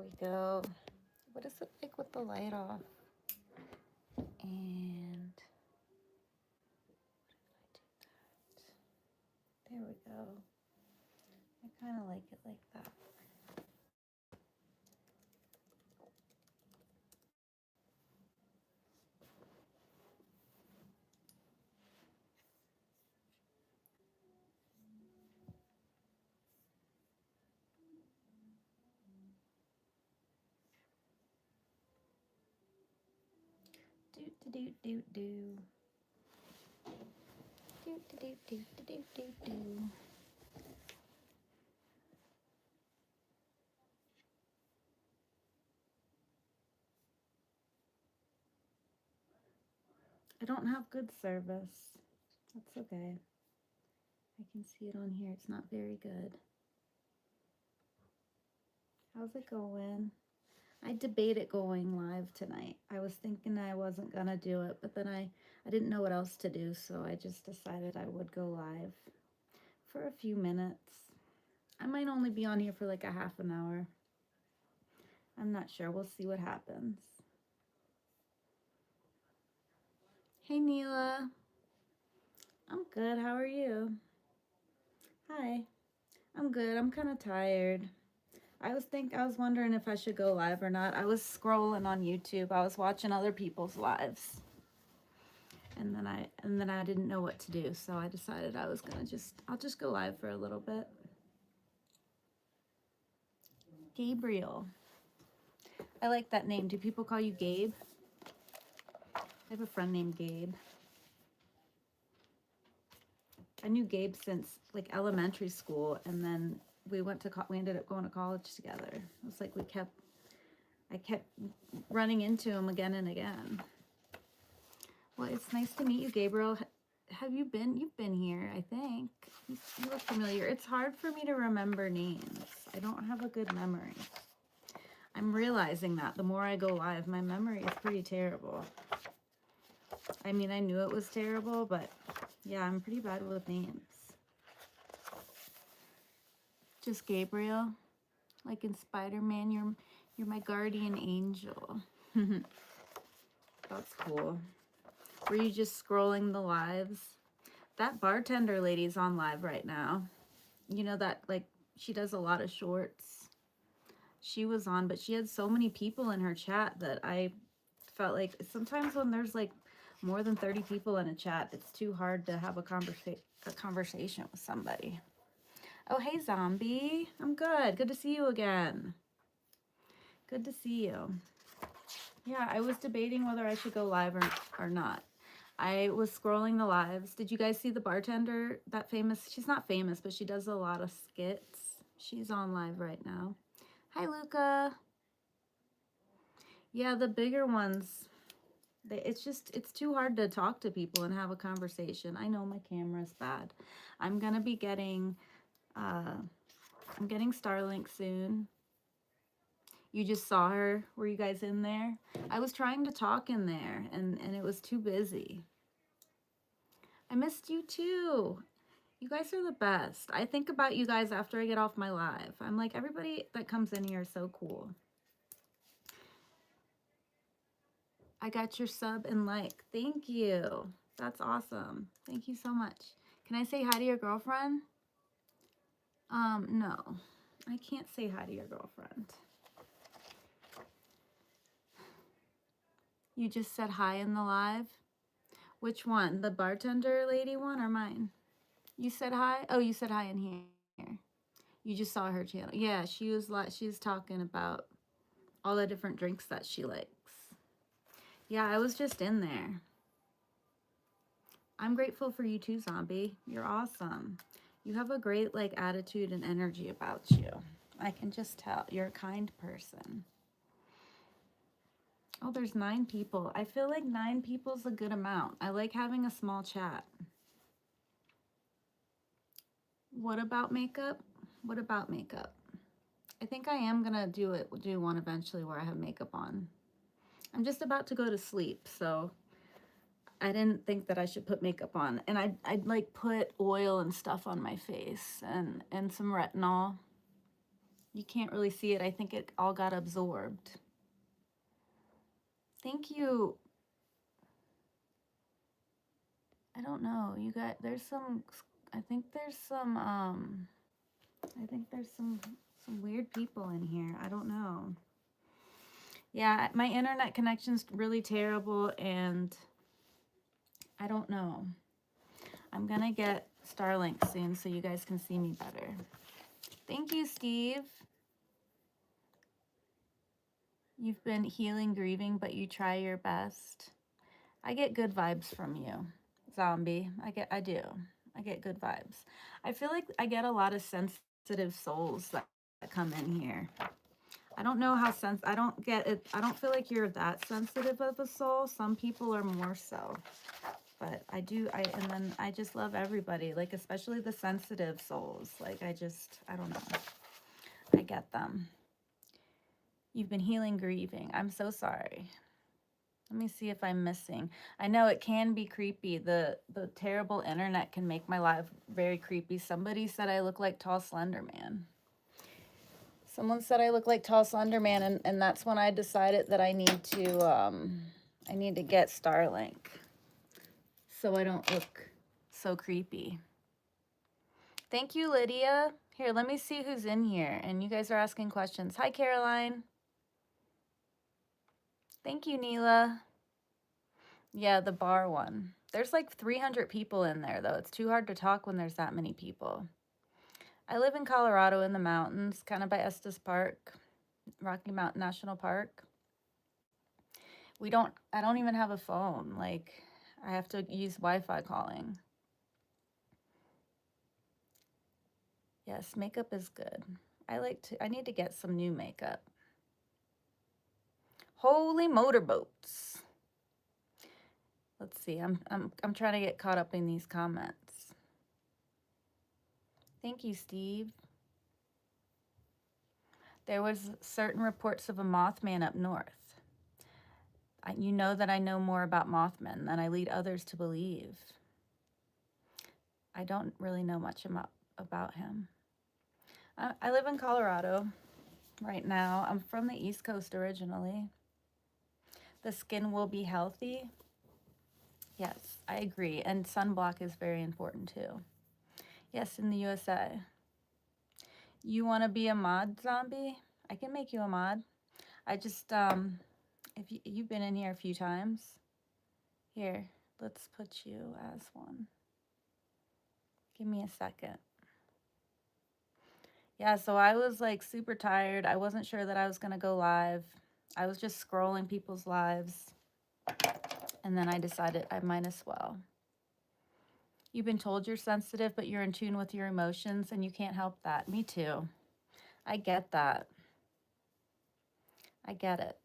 we go. What is it like with the light off? And there we go. I kind of like it like that. Do do do do do. Do do do do do do do. I don't have good service. That's okay. I can see it on here. It's not very good. How's it going? I debated going live tonight. I was thinking I wasn't gonna do it, but then I didn't know what else to do, so I just decided I would go live for a few minutes. I might only be on here for like a half an hour. I'm not sure. We'll see what happens. Hey, Neela. I'm good. How are you? Hi. I'm good. I'm kind of tired. I was wondering if I should go live or not. I was scrolling on YouTube. I was watching other people's lives. And then I didn't know what to do, so I decided I'll just go live for a little bit. Gabriel. I like that name. Do people call you Gabe? I have a friend named Gabe. I knew Gabe since like elementary school, and then we ended up going to college together. It was like I kept running into him again and again. Well, it's nice to meet you, Gabriel. You've been here, I think. You look familiar. It's hard for me to remember names. I don't have a good memory. I'm realizing that the more I go live, my memory is pretty terrible. I mean, I knew it was terrible, but yeah, I'm pretty bad with names. Just Gabriel, like in Spider-Man, you're my guardian angel. That's cool. Were you just scrolling the lives? That bartender lady's on live right now. You know that, like, she does a lot of shorts. She was on, but she had so many people in her chat that I felt like sometimes when there's like more than 30 people in a chat, it's too hard to have a conversation with somebody. Oh, hey, Zombie. I'm good. Good to see you again. Good to see you. Yeah, I was debating whether I should go live or not. I was scrolling the lives. Did you guys see the bartender, that famous? She's not famous, but she does a lot of skits. She's on live right now. Hi, Luca. Yeah, the bigger ones, it's too hard to talk to people and have a conversation. I know my camera's bad. I'm gonna be getting, I'm getting Starlink soon. You just saw her. Were you guys in there? I was trying to talk in there, and it was too busy. I missed you too. You guys are the best. I think about you guys after I get off my live. I'm like, everybody that comes in here is so cool. I got your sub and like. Thank you. That's awesome. Thank you so much. Can I say hi to your girlfriend? No. I can't say hi to your girlfriend. You just said hi in the live? Which one? The bartender lady one or mine? You said hi? Oh, you said hi in here. You just saw her channel. Yeah, she was talking about all the different drinks that she likes. Yeah, I was just in there. I'm grateful for you too, Zombie. You're awesome. You have a great like attitude and energy about you. I can just tell. You're a kind person. Oh, there's 9 people. I feel like 9 people's a good amount. I like having a small chat. What about makeup? What about makeup? I think I am gonna do one eventually where I have makeup on. I'm just about to go to sleep, so I didn't think that I should put makeup on. And I'd like put oil and stuff on my face and some retinol. You can't really see it. I think it all got absorbed. Thank you. I don't know. You got, there's some, I think there's some, I think there's some weird people in here. I don't know. Yeah, my internet connection's really terrible and I don't know. I'm gonna get Starlink soon so you guys can see me better. Thank you, Steve. You've been healing, grieving, but you try your best. I get good vibes from you, Zombie. I do. I get good vibes. I feel like I get a lot of sensitive souls that come in here. I don't know how I don't get it. I don't feel like you're that sensitive of a soul. Some people are more so. But I do, and then I just love everybody, like especially the sensitive souls. Like I don't know. I get them. You've been healing, grieving. I'm so sorry. Let me see if I'm missing. I know it can be creepy. The terrible internet can make my life very creepy. Somebody said I look like Tall Slender Man. Someone said I look like Tall Slender Man, and that's when I decided that I need to get Starlink so I don't look so creepy. Thank you, Lydia. Here, let me see who's in here. And you guys are asking questions. Hi, Caroline. Thank you, Neela. Yeah, the bar one. There's like 300 people in there, though. It's too hard to talk when there's that many people. I live in Colorado in the mountains, kind of by Estes Park, Rocky Mountain National Park. I don't even have a phone. Like, I have to use Wi-Fi calling. Yes, makeup is good. I need to get some new makeup. Holy motorboats. Let's see. I'm trying to get caught up in these comments. Thank you, Steve. There was certain reports of a Mothman up north. You know that I know more about Mothmen than I lead others to believe. I don't really know much about him. I live in Colorado right now. I'm from the East Coast originally. The skin will be healthy. Yes, I agree. And sunblock is very important too. Yes, in the USA. You want to be a mod, Zombie? I can make you a mod. I just, if you've been in here a few times. Here, let's put you as one. Give me a second. Yeah, so I was like super tired. I wasn't sure that I was going to go live. I was just scrolling people's lives. And then I decided I might as well. You've been told you're sensitive, but you're in tune with your emotions and you can't help that. Me too. I get that. I get it.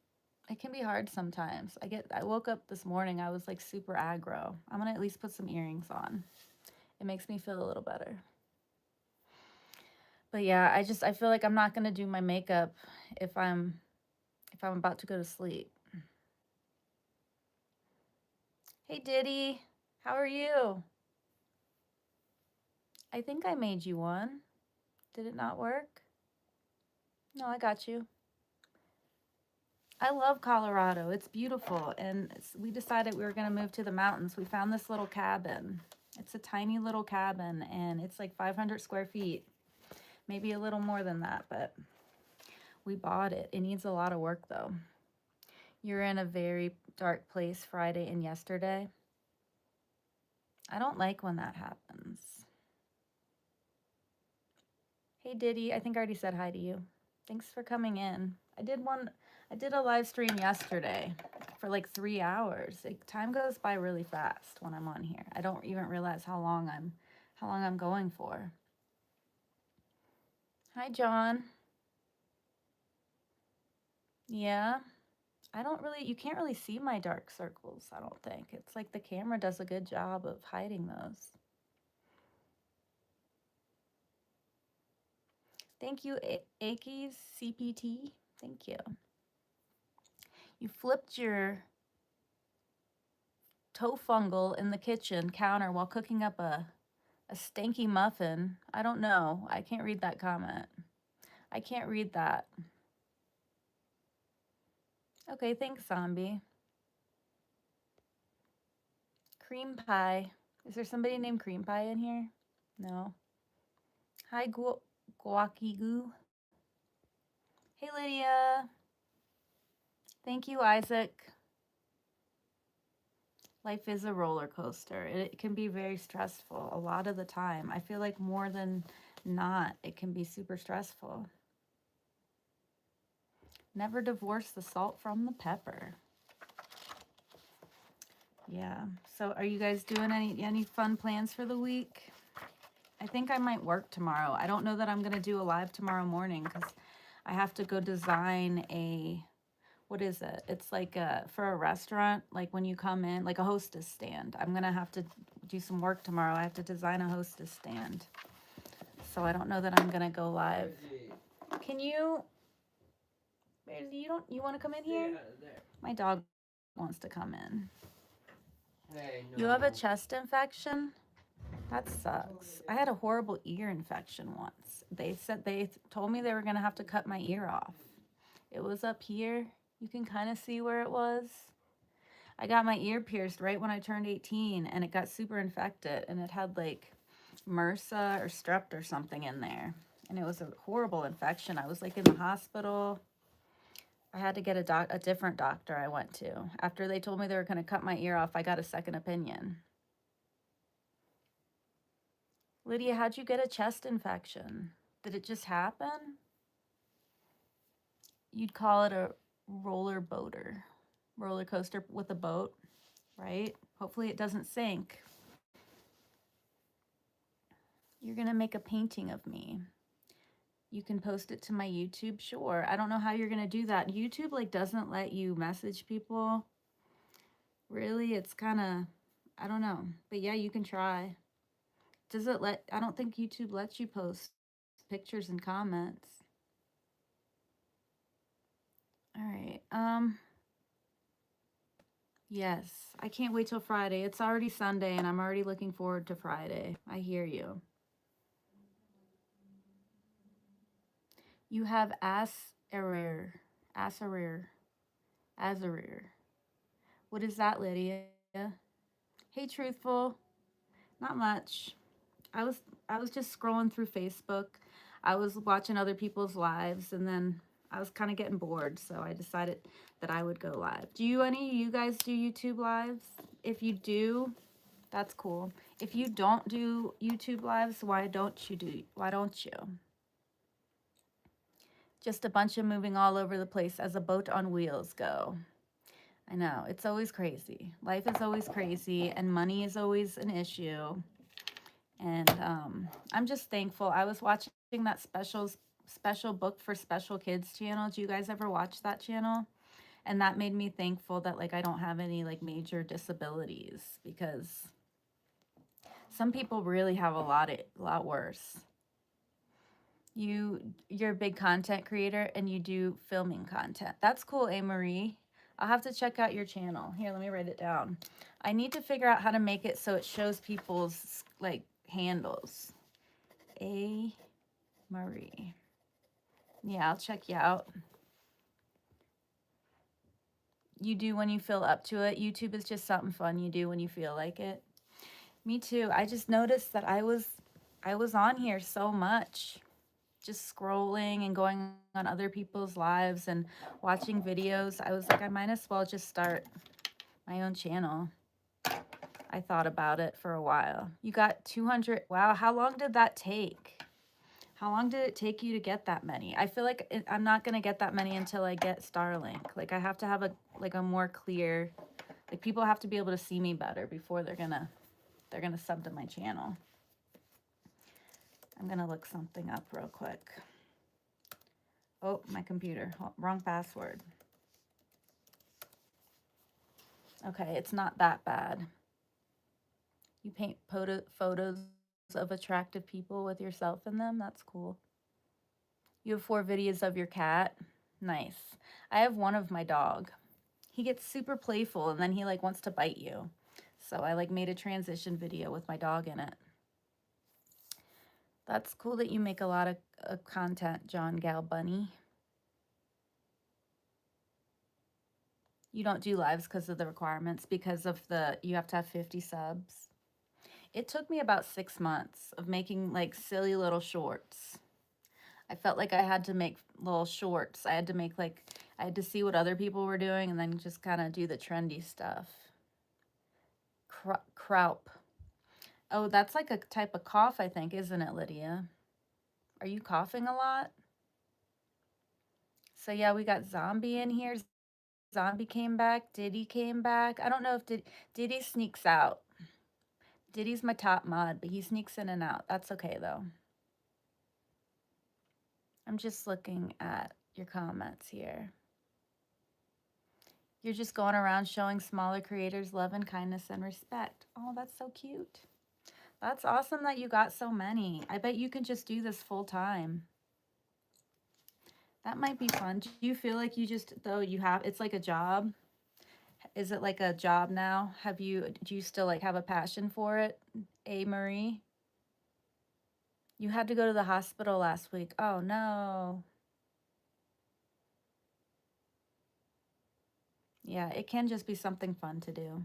It can be hard sometimes. I woke up this morning, I was like super aggro. I'm gonna at least put some earrings on. It makes me feel a little better. But yeah, I feel like I'm not gonna do my makeup if I'm about to go to sleep. Hey Diddy, how are you? I think I made you one. Did it not work? No, I got you. I love Colorado. It's beautiful. And we decided we were going to move to the mountains. We found this little cabin. It's a tiny little cabin and it's like 500 square feet. Maybe a little more than that, but we bought it. It needs a lot of work though. You're in a very dark place Friday and yesterday. I don't like when that happens. Hey Diddy, I think I already said hi to you. Thanks for coming in. I did a live stream yesterday for like 3 hours. Time goes by really fast when I'm on here. I don't even realize how long I'm going for. Hi John. Yeah. You can't really see my dark circles, I don't think. It's like the camera does a good job of hiding those. Thank you, Aki's CPT. Thank you. You flipped your toe fungal in the kitchen counter while cooking up a stanky muffin. I don't know. I can't read that comment. I can't read that. Okay, thanks, zombie. Cream pie. Is there somebody named Cream Pie in here? No. Hi, Guacky Goo. Hey, Lydia. Thank you, Isaac. Life is a roller coaster. It can be very stressful a lot of the time. I feel like more than not, it can be super stressful. Never divorce the salt from the pepper. Yeah. So are you guys doing any fun plans for the week? I think I might work tomorrow. I don't know that I'm going to do a live tomorrow morning because I have to go design a, what is it? It's like for a restaurant, like when you come in, like a hostess stand. I'm going to have to do some work tomorrow. I have to design a hostess stand. So I don't know that I'm going to go live. Can you, you want to come in here? My dog wants to come in. Hey, no. You have a chest infection? That sucks. I had a horrible ear infection once. They told me they were going to have to cut my ear off. It was up here. You can kind of see where it was. I got my ear pierced right when I turned 18 and it got super infected and it had like MRSA or strep or something in there. And it was a horrible infection. I was like in the hospital. I had to get a different doctor I went to. After they told me they were going to cut my ear off, I got a second opinion. Lydia, how'd you get a chest infection? Did it just happen? You'd call it a roller coaster with a boat, right? Hopefully it doesn't sink. You're going to make a painting of me. You can post it to my YouTube, sure. I don't know how you're going to do that. YouTube like doesn't let you message people. Really, it's kind of, I don't know. But yeah, you can try. Does it let, I don't think YouTube lets you post pictures and comments. All right. Yes, I can't wait till Friday. It's already Sunday and I'm already looking forward to Friday. I hear you. You have Asarir. What is that, Lydia? Hey, Truthful. Not much. I was just scrolling through Facebook. I was watching other people's lives and then I was kind of getting bored, so I decided that I would go live. Do any of you guys do YouTube lives? If you do, that's cool. If you don't do YouTube lives, why don't you? Just a bunch of moving all over the place as a boat on wheels go. I know, it's always crazy. Life is always crazy and money is always an issue. And I'm just thankful. I was watching that special book for special kids channel. Do you guys ever watch that channel? And that made me thankful that like I don't have any like major disabilities because some people really have a lot worse. You're a big content creator and you do filming content. That's cool, A-Marie. I'll have to check out your channel. Here, let me write it down. I need to figure out how to make it so it shows people's like handles. A-Marie. Yeah, I'll check you out. You do when you feel up to it. YouTube is just something fun you do when you feel like it. Me too. I just noticed that I was on here so much. Just scrolling and going on other people's lives and watching videos. I was like, I might as well just start my own channel. I thought about it for a while. You got 200. Wow, how long did that take? How long did it take you to get that many? I feel like I'm not going to get that many until I get Starlink. Like I have to have a more clear, like people have to be able to see me better before they're going to sub to my channel. I'm going to look something up real quick. Oh, my computer. Wrong password. Okay, it's not that bad. You paint photos of attractive people with yourself in them. That's cool. You have 4 videos of your cat. Nice. I have one of my dog. He gets super playful and then he like wants to bite you. So I like made a transition video with my dog in it. That's cool that you make a lot of content, John Gal Bunny. You don't do lives because of the requirements, because of you have to have 50 subs. It took me about 6 months of making like silly little shorts. I felt like I had to make little shorts. I had to see what other people were doing and then just kind of do the trendy stuff. Kraup. Oh, that's like a type of cough, I think, isn't it, Lydia? Are you coughing a lot? So yeah, we got Zombie in here. Zombie came back. Diddy came back. I don't know if Diddy sneaks out. Diddy's my top mod, but he sneaks in and out. That's okay though. I'm just looking at your comments here. You're just going around showing smaller creators love and kindness and respect. Oh, that's so cute. That's awesome that you got so many. I bet you can just do this full time. That might be fun. Do you feel like it's like a job? Is it like a job now? Do you still like have a passion for it? A Marie? You had to go to the hospital last week. Oh no. Yeah, it can just be something fun to do.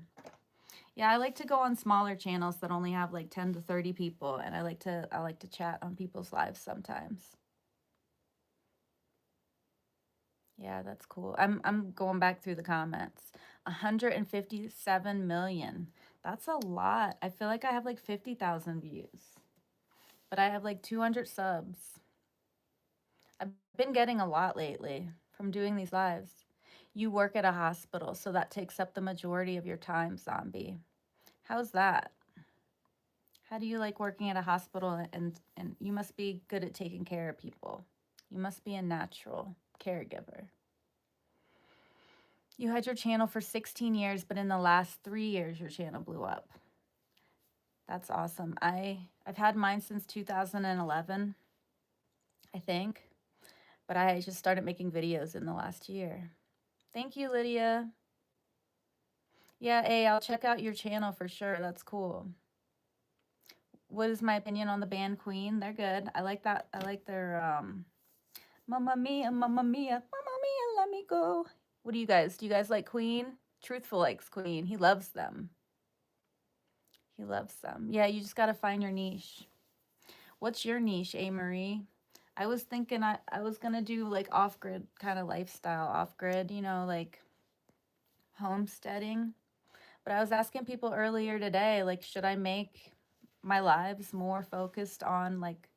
Yeah, I like to go on smaller channels that only have like 10 to 30 people, and I like to chat on people's lives sometimes. Yeah, that's cool. I'm going back through the comments. 157 million. That's a lot. I feel like I have like 50,000 views, but I have like 200 subs. I've been getting a lot lately from doing these lives. You work at a hospital, so that takes up the majority of your time, Zombie. How's that? How do you like working at a hospital, and you must be good at taking care of people. You must be a natural caregiver. You had your channel for 16 years, but in the last 3 years your channel blew up. That's awesome. I've had mine since 2011, I think, but I just started making videos in the last year. Thank you, Lydia. Yeah, I'll check out your channel for sure. That's cool. What is my opinion on the band Queen? They're good. I like that. I like their Mamma Mia, Mamma Mia, Mamma Mia, let me go. What do you guys? Do you guys like Queen? Truthful likes Queen. He loves them. He loves them. Yeah, you just got to find your niche. What's your niche, A. Marie? I was thinking I was going to do like off-grid kind of lifestyle, off-grid, like homesteading. But I was asking people earlier today, like, should I make my lives more focused on like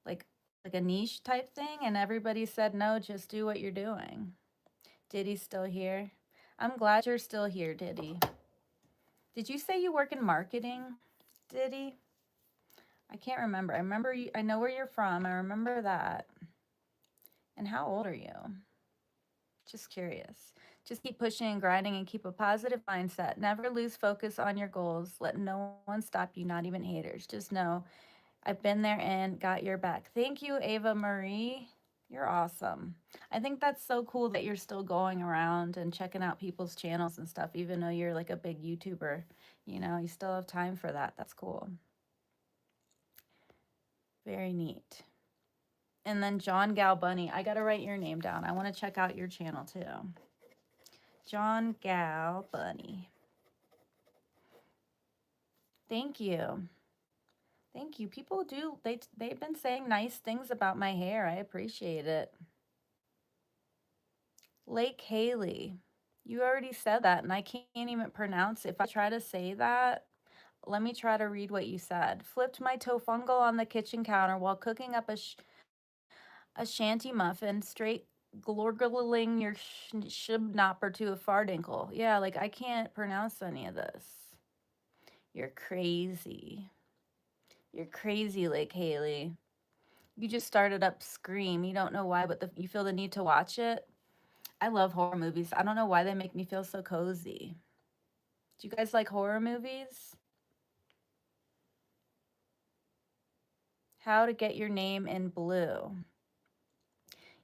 like a niche type thing? And everybody said, no, just do what you're doing. Diddy's still here. I'm glad you're still here, Diddy. Did you say you work in marketing, Diddy? I can't remember. I remember you. I know where you're from. I remember that. And how old are you? Just curious. Just keep pushing and grinding and keep a positive mindset. Never lose focus on your goals. Let no one stop you, not even haters. Just know I've been there and got your back. Thank you, Ava Marie. You're awesome. I think that's so cool that you're still going around and checking out people's channels and stuff, even though you're like a big YouTuber. You still have time for that. That's cool. Very neat. And then John Gal Bunny. I got to write your name down. I want to check out your channel too. John Gal Bunny. Thank you. Thank you. People they've been saying nice things about my hair. I appreciate it. Lake Haley. You already said that, and I can't even pronounce it. If I try to say that, let me try to read what you said. Flipped my tofungal on the kitchen counter while cooking up a shanty muffin, straight glorgling your shibnopper to a fardinkle. Yeah, like I can't pronounce any of this. You're crazy. You're crazy, Lake Haley. You just started up Scream. You don't know why, but you feel the need to watch it. I love horror movies. I don't know why they make me feel so cozy. Do you guys like horror movies? How to get your name in blue.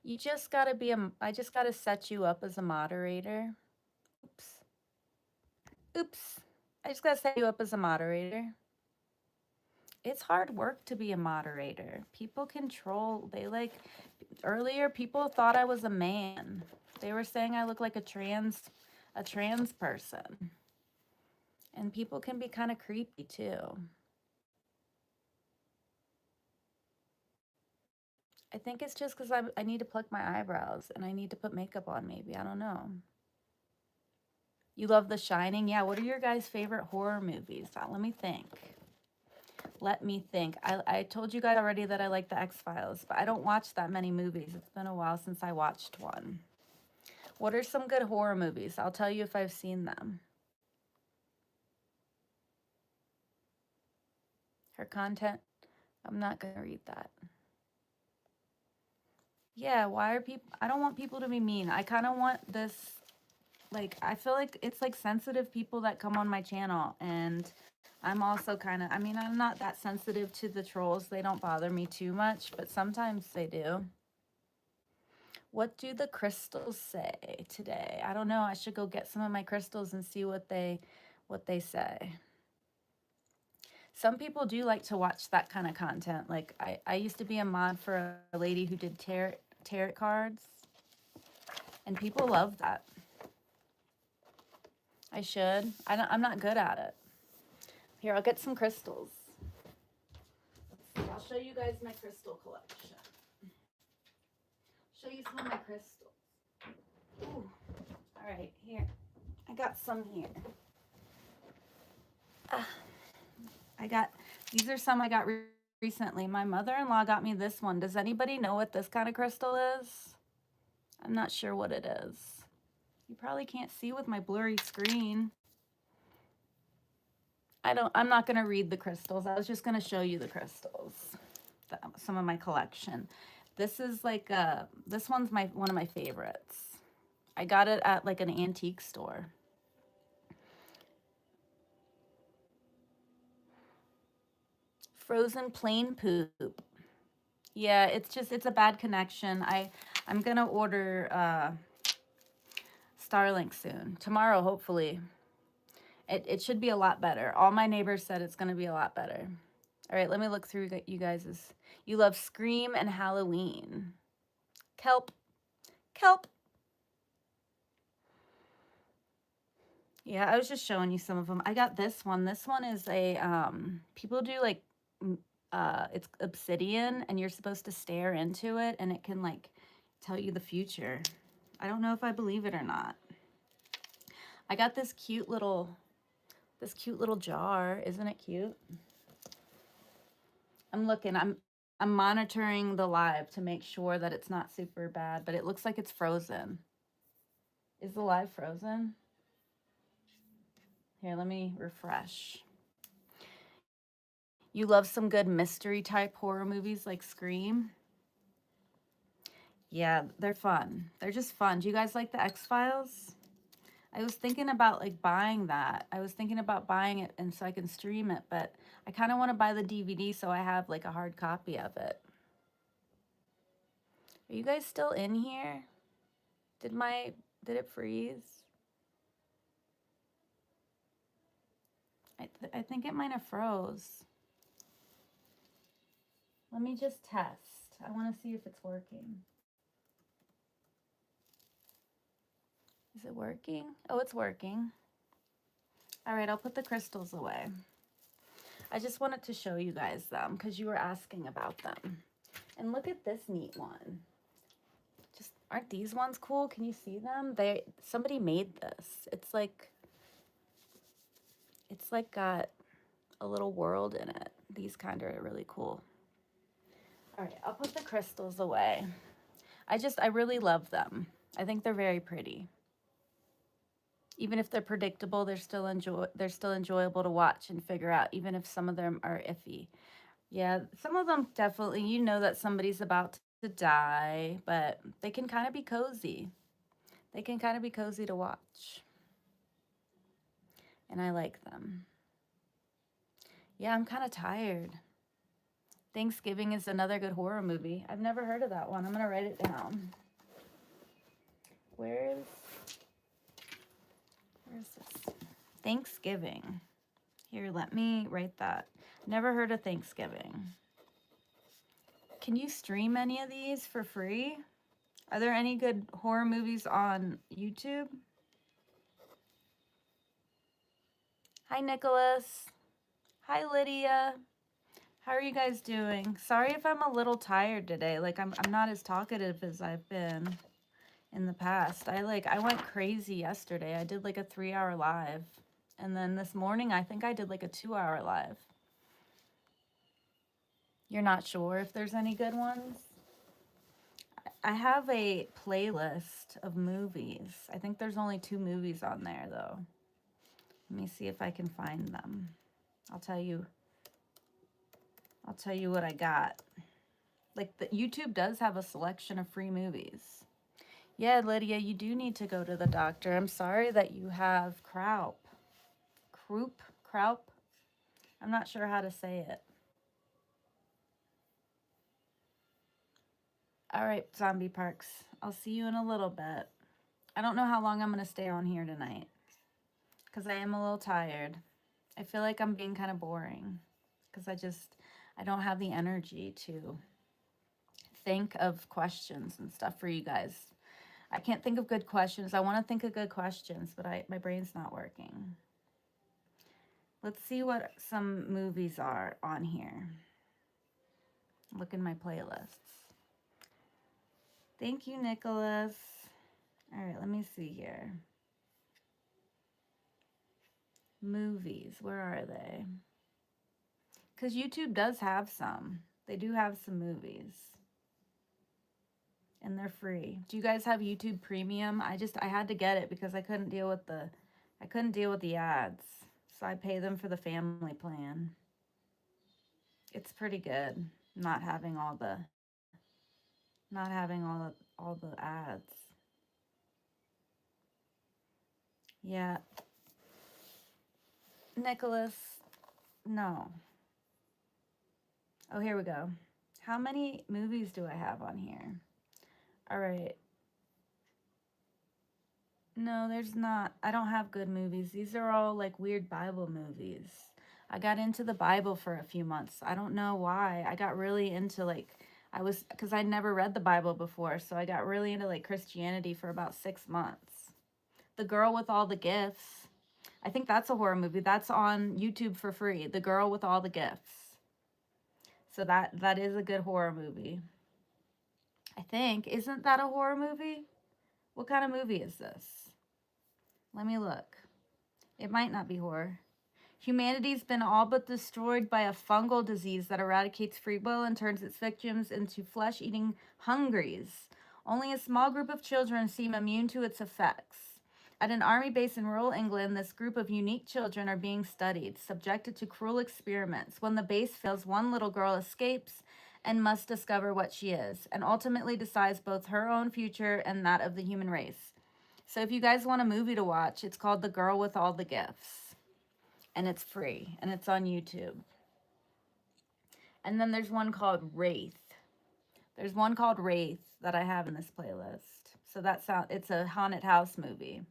You just gotta I just gotta set you up as a moderator. Oops. Oops. I just gotta set you up as a moderator. It's hard work to be a moderator. People control, they like, earlier people thought I was a man. They were saying I look like a trans person. And people can be kind of creepy too. I think it's just because I need to pluck my eyebrows and I need to put makeup on maybe. I don't know. You love The Shining? Yeah, what are your guys' favorite horror movies? Let me think. Let me think. I told you guys already that I like the X-Files, but I don't watch that many movies. It's been a while since I watched one. What are some good horror movies? I'll tell you if I've seen them. Her content, I'm not going to read that. Yeah, why are people, I don't want people to be mean. I kind of want this, like, I feel like it's like sensitive people that come on my channel, and I'm also kind of, I mean, I'm not that sensitive to the trolls. They don't bother me too much, but sometimes they do. What do the crystals say today? I don't know. I should go get some of my crystals and see what they say. Some people do like to watch that kind of content. Like I used to be a mod for a lady who did tarot cards, and people love that. I should. I'm not good at it. Here, I'll get some crystals. I'll show you guys my crystal collection. Show you some of my crystals. Ooh. All right, here. I got some here. These are some I got recently. My mother-in-law got me this one. Does anybody know what this kind of crystal is? I'm not sure what it is. You probably can't see with my blurry screen. I'm not going to read the crystals. I was just going to show you the crystals. Some of my collection. This is like this one's one of my favorites. I got it at like an antique store. Frozen plain poop. Yeah, it's a bad connection. I'm gonna order Starlink soon. Tomorrow, hopefully. It should be a lot better. All my neighbors said it's gonna be a lot better. All right, let me look through you guys'. You love Scream and Halloween. Kelp. Kelp. Yeah, I was just showing you some of them. I got this one. This one is a, people do like, it's obsidian, and you're supposed to stare into it, and it can like tell you the future. I don't know if I believe it or not. I got this cute little jar. Isn't it cute? I'm looking. I'm monitoring the live to make sure that it's not super bad, but it looks like it's frozen. Is the live frozen? Here, let me refresh. You love some good mystery type horror movies like Scream? Yeah, they're fun. They're just fun. Do you guys like the X-Files? I was thinking about like buying that. I was thinking about buying it and so I can stream it, but I kind of want to buy the DVD so I have like a hard copy of it. Are you guys still in here? Did it freeze? I think it might have froze. Let me just test. I want to see if it's working. Is it working? Oh, it's working. All right, I'll put the crystals away. I just wanted to show you guys them because you were asking about them. And look at this neat one. Just, aren't these ones cool? Can you see them? Somebody made this. It's like got a little world in it. These kind are really cool. All right, I'll put the crystals away. I really love them. I think they're very pretty. Even if they're predictable, they're still enjoyable to watch and figure out, even if some of them are iffy. Yeah, some of them definitely, you know that somebody's about to die, but they can kind of be cozy. They can kind of be cozy to watch. And I like them. Yeah, I'm kind of tired. Thanksgiving is another good horror movie. I've never heard of that one. I'm going to write it down. Where's this? Thanksgiving. Here, let me write that. Never heard of Thanksgiving. Can you stream any of these for free? Are there any good horror movies on YouTube? Hi, Nicholas. Hi, Lydia. How are you guys doing? Sorry if I'm a little tired today. Like I'm not as talkative as I've been in the past. I went crazy yesterday. I did like a 3-hour live. And then this morning I think I did like a 2-hour live. You're not sure if there's any good ones? I have a playlist of movies. I think there's only 2 movies on there though. Let me see if I can find them. I'll tell you what I got. Like the YouTube does have a selection of free movies. Yeah, Lydia, you do need to go to the doctor. I'm sorry that you have croup. Croup? I'm not sure how to say it. All right, Zombie Parks. I'll see you in a little bit. I don't know how long I'm going to stay on here tonight because I am a little tired. I feel like I'm being kind of boring because I don't have the energy to think of questions and stuff for you guys. I can't think of good questions. I want to think of good questions, but my brain's not working. Let's see what some movies are on here. Look in my playlists. Thank you, Nicholas. All right, let me see here. Movies, where are they? Because YouTube does have some. They do have some movies. And they're free. Do you guys have YouTube Premium? I had to get it because I couldn't deal with the ads. So I pay them for the family plan. It's pretty good not having all the ads. Yeah. Nicholas, no. Oh, here we go. How many movies do I have on here? All right. No, there's not. I don't have good movies. These are all like weird Bible movies. I got into the Bible for a few months. I don't know why. I got really into because I never read the Bible before. So I got really into like Christianity for about 6 months. The Girl with All the Gifts. I think that's a horror movie. That's on YouTube for free. The Girl with All the Gifts. So that is a good horror movie. I think. Isn't that a horror movie? What kind of movie is this? Let me look. It might not be horror. Humanity's been all but destroyed by a fungal disease that eradicates free will and turns its victims into flesh-eating hungries. Only a small group of children seem immune to its effects. At an army base in rural England, this group of unique children are being studied, subjected to cruel experiments. When the base fails, one little girl escapes and must discover what she is, and ultimately decides both her own future and that of the human race. So if you guys want a movie to watch, it's called The Girl with All the Gifts. And it's free, and it's on YouTube. And then there's one called Wraith. There's one called Wraith that I have in this playlist. So it's a haunted house movie.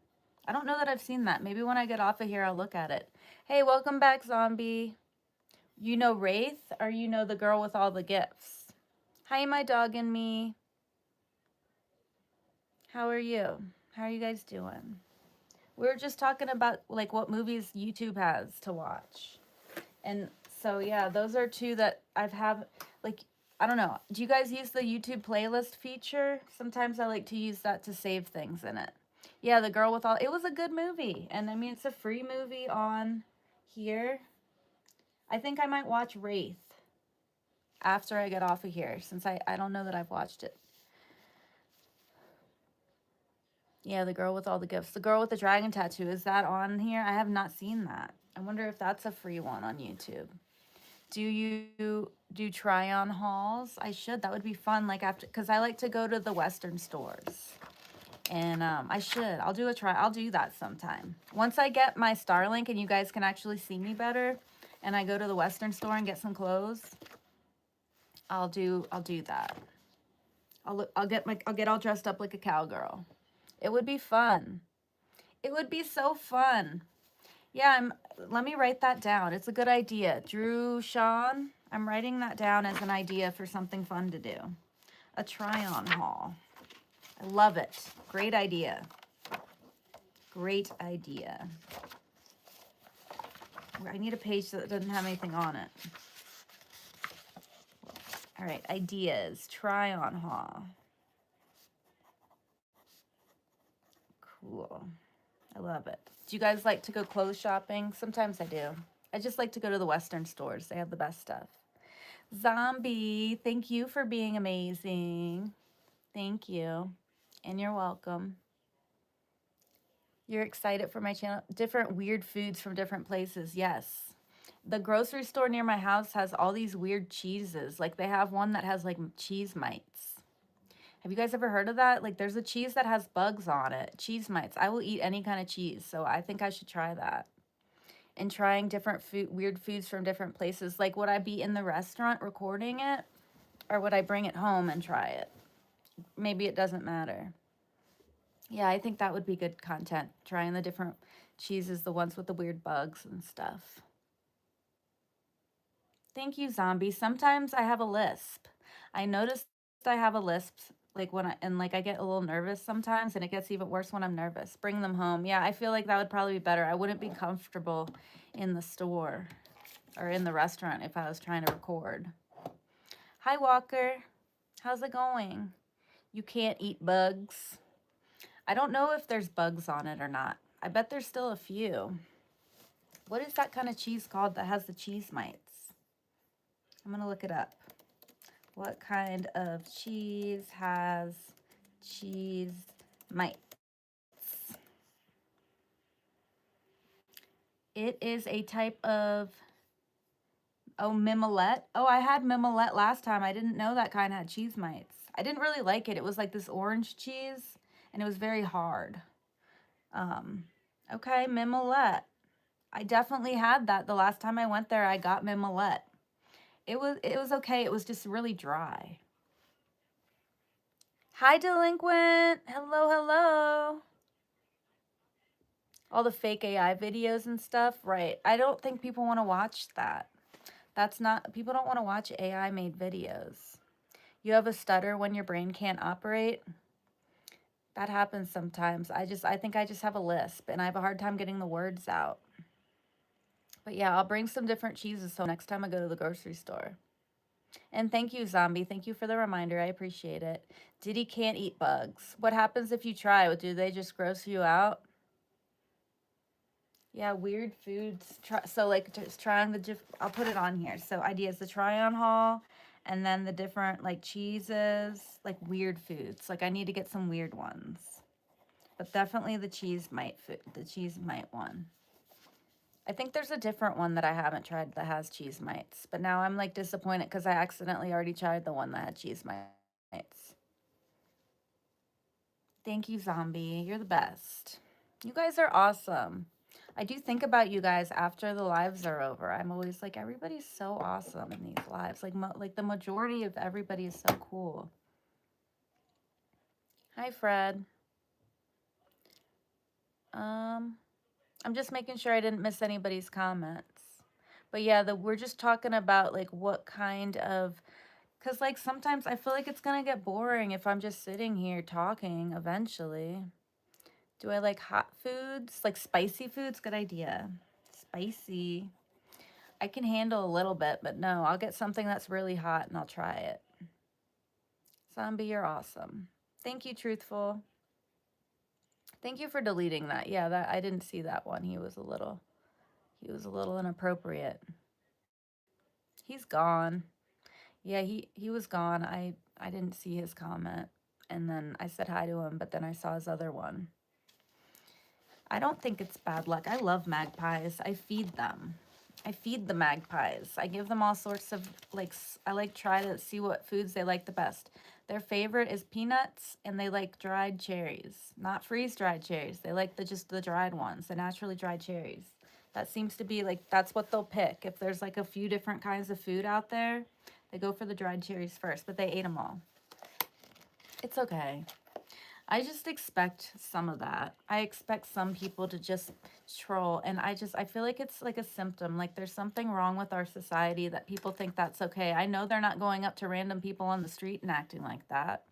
I don't know that I've seen that. Maybe when I get off of here, I'll look at it. Hey, welcome back, Zombie. You know Wraith, or you know The Girl with All the Gifts? Hi, my dog and me. How are you? How are you guys doing? We were just talking about like what movies YouTube has to watch. And so yeah, those are 2 that like, I don't know. Do you guys use the YouTube playlist feature? Sometimes I like to use that to save things in it. Yeah, The Girl with All, it was a good movie. And I mean, it's a free movie on here. I think I might watch Wraith after I get off of here, since I don't know that I've watched it. Yeah, The Girl with All the Gifts. The Girl with the Dragon Tattoo. Is that on here? I have not seen that. I wonder if that's a free one on YouTube. Do you do try-on hauls? I should. That would be fun. Like because I like to go to the Western stores. And I should. I'll do that sometime. Once I get my Starlink and you guys can actually see me better, and I go to the Western store and get some clothes, I'll do that. I'll get all dressed up like a cowgirl. It would be fun. It would be so fun. Yeah, let me write that down. It's a good idea. Drew Sean, I'm writing that down as an idea for something fun to do. A try-on haul. I love it. Great idea. Great idea. I need a page that doesn't have anything on it. All right, ideas. Try-on haul. Cool. I love it. Do you guys like to go clothes shopping? Sometimes I do. I just like to go to the Western stores. They have the best stuff. Zombie, thank you for being amazing. Thank you. And you're welcome. You're excited for my channel? Different weird foods from different places. Yes. The grocery store near my house has all these weird cheeses. Like they have one that has like cheese mites. Have you guys ever heard of that? Like there's a cheese that has bugs on it. Cheese mites. I will eat any kind of cheese. So I think I should try that. And trying different weird foods from different places. Like would I be in the restaurant recording it? Or would I bring it home and try it? Maybe it doesn't matter. Yeah, I think that would be good content. Trying the different cheeses, the ones with the weird bugs and stuff. Thank you, Zombie. Sometimes I have a lisp. I noticed I have a lisp like when I get a little nervous sometimes, and it gets even worse when I'm nervous. Bring them home. Yeah, I feel like that would probably be better. I wouldn't be comfortable in the store or in the restaurant if I was trying to record. Hi, Walker. How's it going? You can't eat bugs. I don't know if there's bugs on it or not. I bet there's still a few. What is that kind of cheese called that has the cheese mites? I'm going to look it up. What kind of cheese has cheese mites? It is a type of, mimolette. Oh, I had mimolette last time. I didn't know that kind had cheese mites. I didn't really like it. It was like this orange cheese, and it was very hard. Okay, mimolette. I definitely had that the last time I went there. I got mimolette. It was okay. It was just really dry. Hi, delinquent. Hello, hello. All the fake AI videos and stuff, right? I don't think people want to watch that. People don't want to watch AI made videos. You have a stutter when your brain can't operate. That happens sometimes. I think I just have a lisp and I have a hard time getting the words out. But yeah, I'll bring some different cheeses so next time I go to the grocery store. And thank you, Zombie. Thank you for the reminder. I appreciate it. Diddy can't eat bugs. What happens if you try? Do they just gross you out? Yeah, weird foods. So like just trying I'll put it on here. So ideas, the try-on haul, and then the different like cheeses, like weird foods. Like I need to get some weird ones. But definitely the cheese mite one. I think there's a different one that I haven't tried that has cheese mites. But now I'm like disappointed because I accidentally already tried the one that had cheese mites. Thank you, Zombie. You're the best. You guys are awesome. I do think about you guys after the lives are over. I'm always like, everybody's so awesome in these lives. Like the majority of everybody is so cool. Hi, Fred. I'm just making sure I didn't miss anybody's comments. But yeah, we're just talking about like what kind of, because like sometimes I feel like it's gonna get boring if I'm just sitting here talking eventually. Do I like hot foods? Like spicy foods? Good idea. Spicy. I can handle a little bit, but no, I'll get something that's really hot and I'll try it. Zombie, you're awesome. Thank you, Truthful. Thank you for deleting that. Yeah, that I didn't see that one. He was a little inappropriate. He's gone. Yeah, he was gone. I didn't see his comment. And then I said hi to him, but then I saw his other one. I don't think it's bad luck. I love magpies. I feed them. I feed the magpies. I give them all sorts of, I try to see what foods they like the best. Their favorite is peanuts, and they like dried cherries. Not freeze-dried cherries. They like just the dried ones, the naturally dried cherries. That seems to be, that's what they'll pick. If there's, a few different kinds of food out there, they go for the dried cherries first, but they ate them all. It's okay. I just expect some of that. I expect some people to just troll, and I feel like it's like a symptom. Like there's something wrong with our society that people think that's okay. I know they're not going up to random people on the street and acting like that.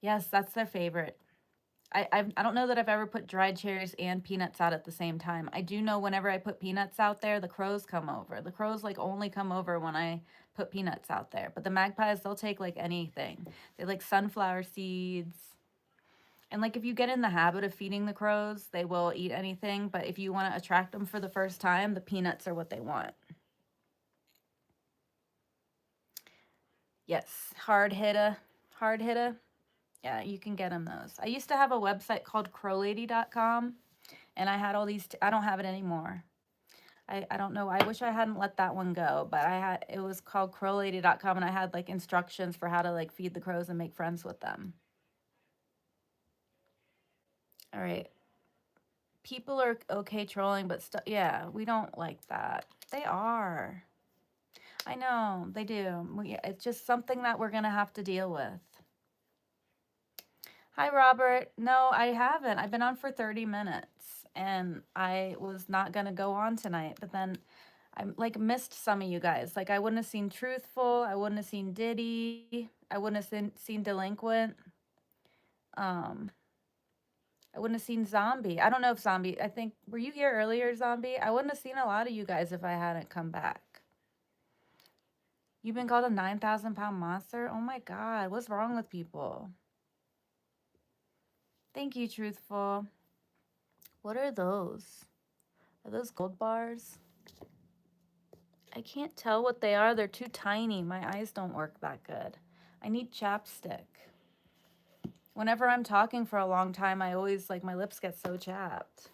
Yes, that's their favorite. I don't know that I've ever put dried cherries and peanuts out at the same time. I do know whenever I put peanuts out there, the crows come over. The crows like only come over when I put peanuts out there. But the magpies, they'll take like anything. They like sunflower seeds. And like if you get in the habit of feeding the crows, they will eat anything. But if you want to attract them for the first time, the peanuts are what they want. Yes, hard hitter. Hard hitter. Yeah, you can get them those. I used to have a website called crowlady.com, and I had all these. I don't have it anymore. I don't know. I wish I hadn't let that one go, but I had it was called crowlady.com, and I had like instructions for how to like feed the crows and make friends with them. All right. People are okay trolling, but yeah, we don't like that. They are. I know, they do. It's just something that we're going to have to deal with. Hi, Robert. No, I haven't. I've been on for 30 minutes and I was not going to go on tonight, but then I like missed some of you guys. Like I wouldn't have seen Truthful, I wouldn't have seen Diddy, I wouldn't have seen Delinquent. Um I wouldn't have seen Zombie. I don't know if Zombie, I think were you here earlier, Zombie? I wouldn't have seen a lot of you guys if I hadn't come back. You've been called a 9,000-pound monster? Oh my god, what's wrong with people? Thank you, Truthful. What are those? Are those gold bars? I can't tell what they are. They're too tiny. My eyes don't work that good. I need chapstick. Whenever I'm talking for a long time, I always, like, my lips get so chapped.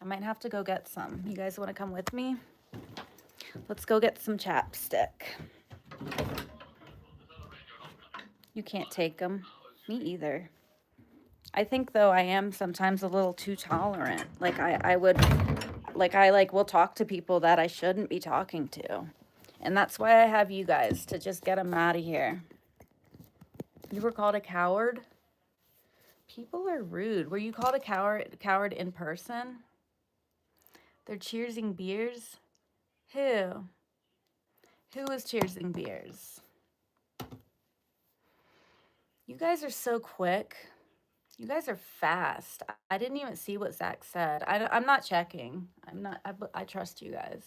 I might have to go get some. You guys want to come with me? Let's go get some chapstick. You can't take them. Me either. I think, though, I am sometimes a little too tolerant. Like, I would, like, I, like, will talk to people that I shouldn't be talking to. And that's why I have you guys, to just get them out of here. You were called a coward? People are rude. Were you called a coward in person? They're cheersing beers? Who? Who was cheersing beers? You guys are so quick. You guys are fast. I didn't even see what Zach said. I'm not checking. I trust you guys.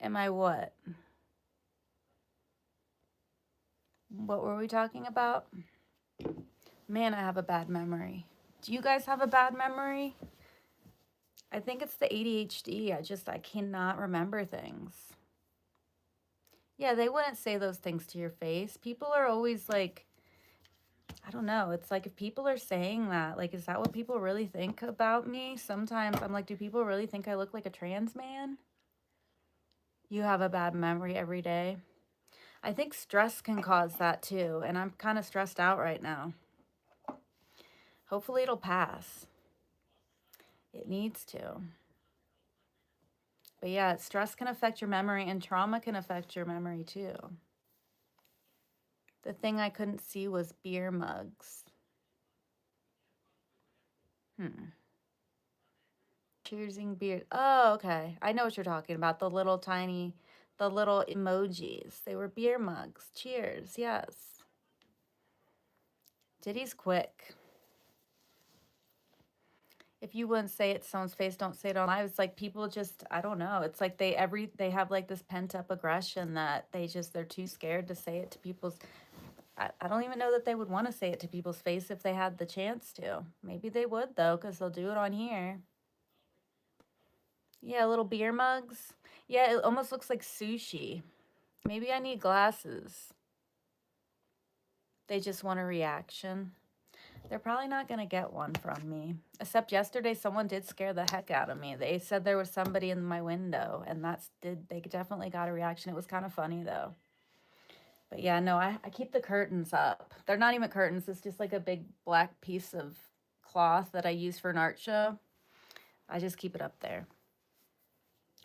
Am I what? What were we talking about? Man, I have a bad memory. Do you guys have a bad memory? I think it's the ADHD. I cannot remember things. Yeah, they wouldn't say those things to your face. People are always like, I don't know. It's like if people are saying that, like, is that what people really think about me? Sometimes I'm like, do people really think I look like a trans man? You have a bad memory every day. I think stress can cause that too, and I'm kind of stressed out right now. Hopefully it'll pass. It needs to. But yeah, stress can affect your memory and trauma can affect your memory too. The thing I couldn't see was beer mugs. Cheersing beers. Oh, okay. I know what you're talking about. The little emojis. They were beer mugs. Cheers. Yes. Diddy's quick. If you wouldn't say it to someone's face, don't say it on live. It's like people just, I don't know. It's like they have like this pent up aggression that they're too scared to say it to people's. I don't even know that they would want to say it to people's face if they had the chance to. Maybe they would though, because they'll do it on here. Yeah, little beer mugs. Yeah, it almost looks like sushi. Maybe I need glasses. They just want a reaction. They're probably not going to get one from me. Except yesterday, someone did scare the heck out of me. They said there was somebody in my window, and they definitely got a reaction. It was kind of funny, though. But yeah, no, I keep the curtains up. They're not even curtains. It's just like a big black piece of cloth that I use for an art show. I just keep it up there.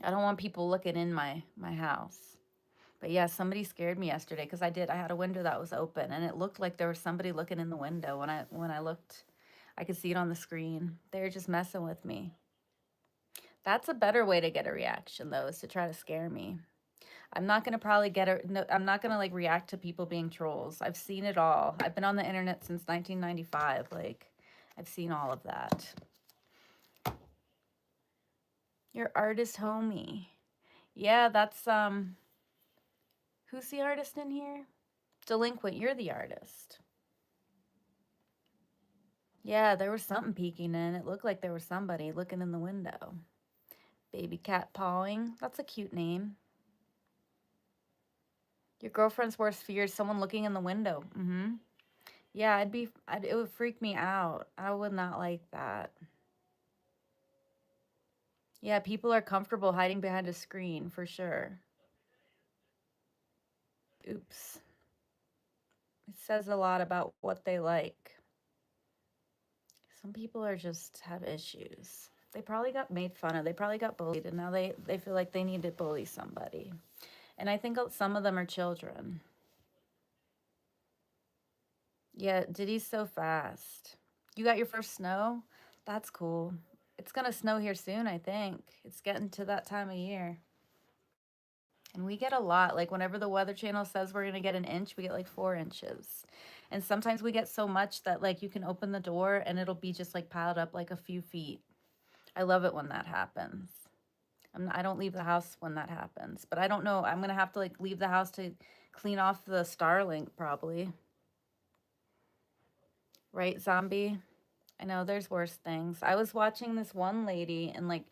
I don't want people looking in my house. But yeah, somebody scared me yesterday because I had a window that was open and it looked like there was somebody looking in the window. When I looked, I could see it on the screen. They were just messing with me. That's a better way to get a reaction though, is to try to scare me. I'm not gonna probably get a no, I'm not gonna like react to people being trolls. I've seen it all. I've been on the internet since 1995. Like, I've seen all of that. Your artist homie. Yeah, that's who's the artist in here? Delinquent, you're the artist. Yeah, there was something peeking in. It looked like there was somebody looking in the window. Baby cat pawing. That's a cute name. Your girlfriend's worst fear is someone looking in the window. Yeah, it would freak me out. I would not like that. Yeah, people are comfortable hiding behind a screen for sure. Oops. It says a lot about what they like. Some people are just have issues. They probably got made fun of. They probably got bullied, and now they feel like they need to bully somebody. And I think some of them are children. Yeah, Diddy's so fast. You got your first snow? That's cool. It's gonna snow here soon, I think. It's getting to that time of year. And we get a lot. Like whenever the Weather Channel says we're gonna get an inch, we get like 4 inches. And sometimes we get so much that like you can open the door and it'll be just like piled up like a few feet. I love it when that happens. I don't leave the house when that happens, but I don't know. I'm gonna have to like leave the house to clean off the Starlink probably. Right, zombie? I know there's worse things. I was watching this one lady and like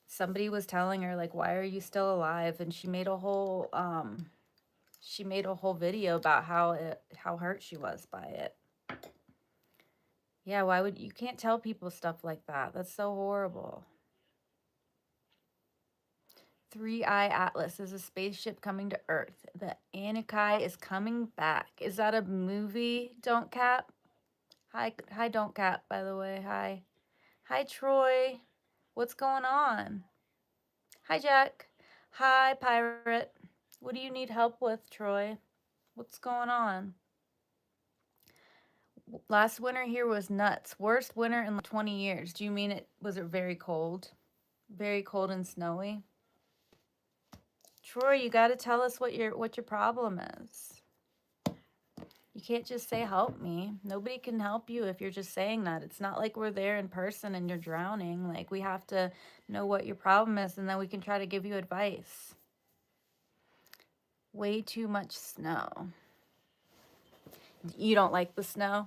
somebody was telling her like why are you still alive, and she made a whole video about how hurt she was by it. Yeah, why would you can't tell people stuff like that? That's so horrible. Three Eye Atlas is a spaceship coming to Earth. The Anakai is coming back. Is that a movie? Don't Cap? Hi, Don't Cap, by the way. Hi, Troy. What's going on? Hi, Jack. Hi, Pirate. What do you need help with, Troy? What's going on? Last winter here was nuts. Worst winter in like 20 years. Do you mean was it very cold? Very cold and snowy? Troy, you got to tell us what your problem is. You can't just say help me. Nobody can help you if you're just saying that. It's not like we're there in person and you're drowning. Like we have to know what your problem is and then we can try to give you advice. Way too much snow. You don't like the snow?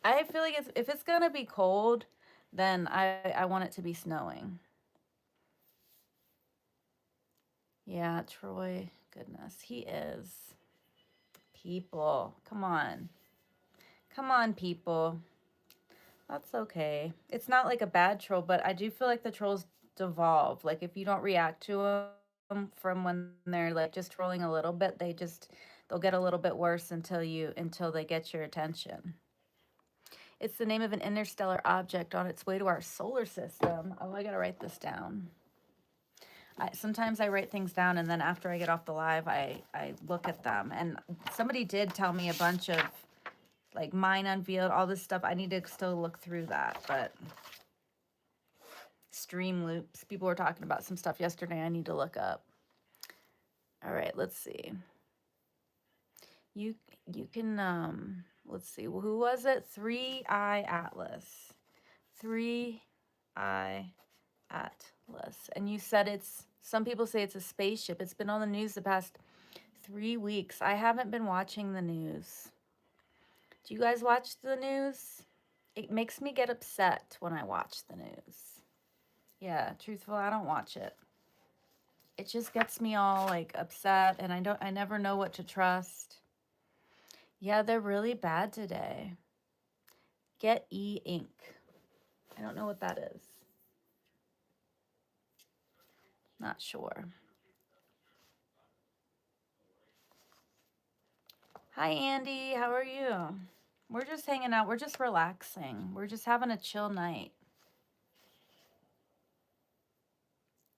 I feel like if it's gonna be cold, then I want it to be snowing. Yeah, Troy. Goodness, he is. People, come on. Come on, people. That's okay. It's not like a bad troll, but I do feel like the trolls devolve. Like if you don't react to them from when they're like just trolling a little bit, they'll get a little bit worse until they get your attention. It's the name of an interstellar object on its way to our solar system. Oh, I gotta write this down. Sometimes I write things down and then after I get off the live, I look at them. And somebody did tell me a bunch of like mine unveiled, all this stuff. I need to still look through that, but stream loops. People were talking about some stuff yesterday I need to look up. All right, let's see. You can let's see. Who was it? 3-Eye Atlas. 3-Eye Atlas. And you said some people say it's a spaceship. It's been on the news the past 3 weeks. I haven't been watching the news. Do you guys watch the news? It makes me get upset when I watch the news. Yeah, truthful, I don't watch it. It just gets me all like upset and I never know what to trust. Yeah, they're really bad today. Get e-ink. I don't know what that is. Not sure. Hi, Andy. How are you? We're just hanging out. We're just relaxing. We're just having a chill night.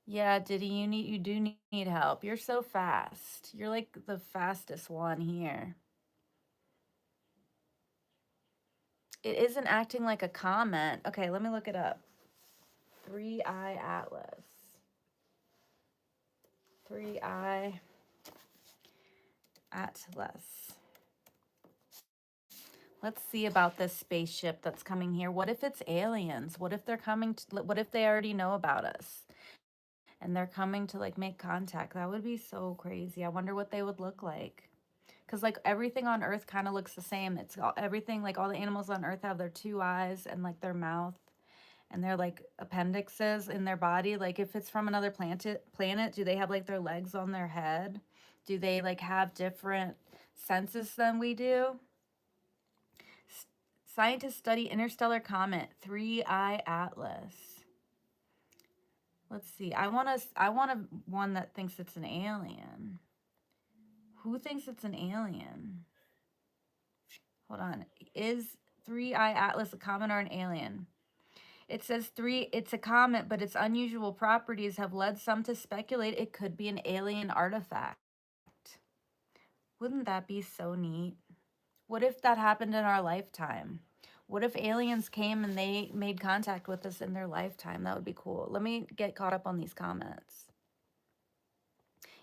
Yeah, Diddy, you do need help. You're so fast. You're like the fastest one here. It isn't acting like a comment. Okay, let me look it up. Three Eye Atlas. Three Eye Atlas. Let's see about this spaceship that's coming here. What if it's aliens? What if they're coming to, what if they already know about us and they're coming to like make contact? That would be so crazy. I wonder what they would look like. Because like everything on Earth kind of looks the same. It's all, everything, like all the animals on Earth have their two eyes and like their mouth and their like appendixes in their body. Like if it's from another planet, do they have like their legs on their head? Do they like have different senses than we do? Scientists study interstellar comet 3I Atlas. Let's see. I want a one that thinks it's an alien. Who thinks it's an alien? Hold on. Is 3I Atlas a comet or an alien? It says it's a comet, but its unusual properties have led some to speculate it could be an alien artifact. Wouldn't that be so neat? What if that happened in our lifetime? What if aliens came and they made contact with us in their lifetime? That would be cool. Let me get caught up on these comments.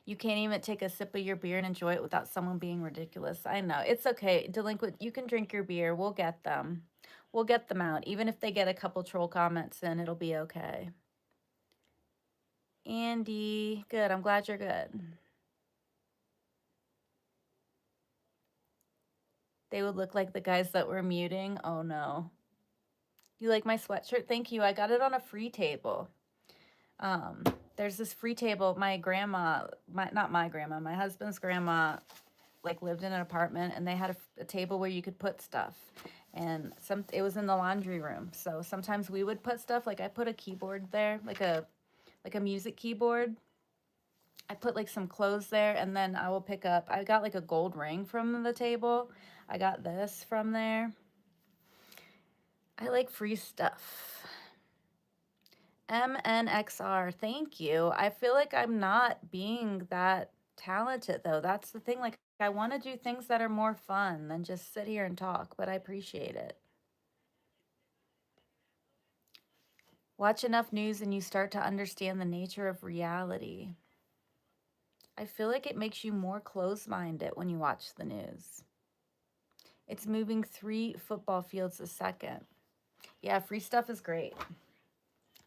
You can't even take a sip of your beer and enjoy it without someone being ridiculous. I know. It's okay. Delinquent, you can drink your beer. We'll get them. We'll get them out. Even if they get a couple troll comments in, it'll be okay. Andy, good. I'm glad you're good. They would look like the guys that were muting. Oh no. You like my sweatshirt? Thank you. I got it on a free table. Um, there's this free table. My grandma, not my grandma, my husband's grandma, like lived in an apartment, and they had a table where you could put stuff. And it was in the laundry room. So sometimes we would put stuff. Like I put a keyboard there, like a music keyboard. I put like some clothes there, and then I will pick up. I got like a gold ring from the table. I got this from there. I like free stuff. MNXR, thank you. I feel like I'm not being that talented though. That's the thing. Like, I want to do things that are more fun than just sit here and talk, but I appreciate it. Watch enough news and you start to understand the nature of reality. I feel like it makes you more close minded when you watch the news. It's moving 3 football fields a second. Yeah, free stuff is great.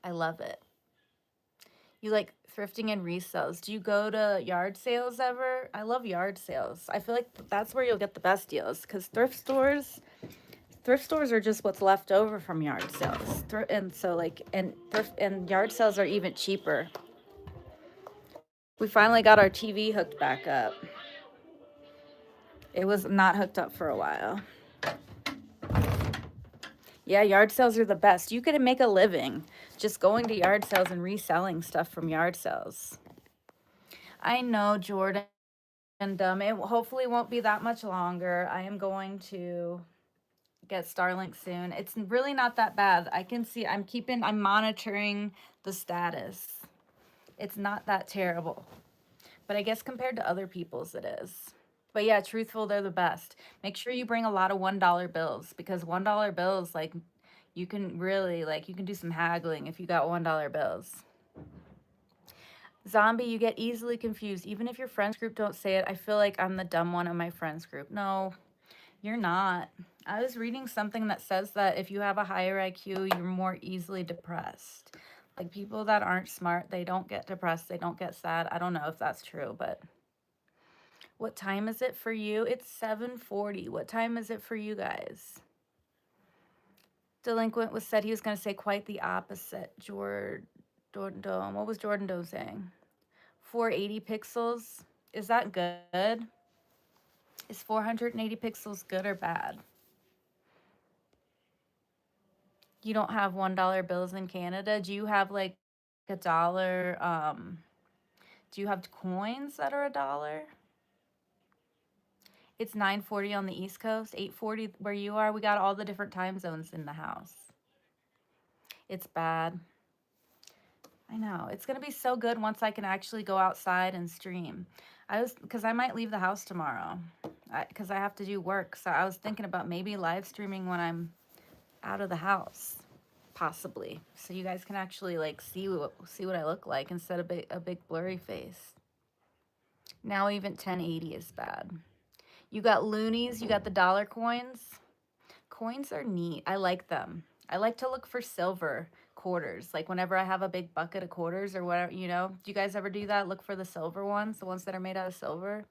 I love it. You like thrifting and resales. Do you go to yard sales ever? I love yard sales. I feel like that's where you'll get the best deals because thrift stores are just what's left over from yard sales. And so like and yard sales are even cheaper. We finally got our TV hooked back up. It was not hooked up for a while. Yeah, yard sales are the best. You could make a living just going to yard sales and reselling stuff from yard sales. I know, Jordan. And it hopefully won't be that much longer. I am going to get Starlink soon. It's really not that bad. I can see I'm monitoring the status. It's not that terrible. But I guess compared to other people's it is. But yeah, truthful, they're the best. Make sure you bring a lot of $1 bills because $1 bills, like, you can really, like, you can do some haggling if you got $1 bills. Zombie, you get easily confused. Even if your friends group don't say it, I feel like I'm the dumb one in my friends group. No, you're not. I was reading something that says that if you have a higher IQ, you're more easily depressed. Like people that aren't smart, they don't get depressed, they don't get sad. I don't know if that's true, but what time is it for you? It's 7:40. What time is it for you guys? Delinquent was said he was going to say quite the opposite. Jordan Dome. What was Jordan Dome saying? 480 pixels. Is that good? Is 480 pixels good or bad? You don't have $1 bills in Canada? Do you have like a dollar? Do you have coins that are a dollar? It's 9:40 on the East Coast, 8:40 where you are. We got all the different time zones in the house. It's bad. I know. It's going to be so good once I can actually go outside and stream. Because I might leave the house tomorrow. Because I have to do work. So I was thinking about maybe live streaming when I'm out of the house, possibly. So you guys can actually like see what I look like instead of a big blurry face. Now even 1080 is bad. You got loonies, you got the dollar coins. Coins are neat. I like them. I like to look for silver quarters. Like whenever I have a big bucket of quarters or whatever, you know. Do you guys ever do that? Look for the silver ones, the ones that are made out of silver.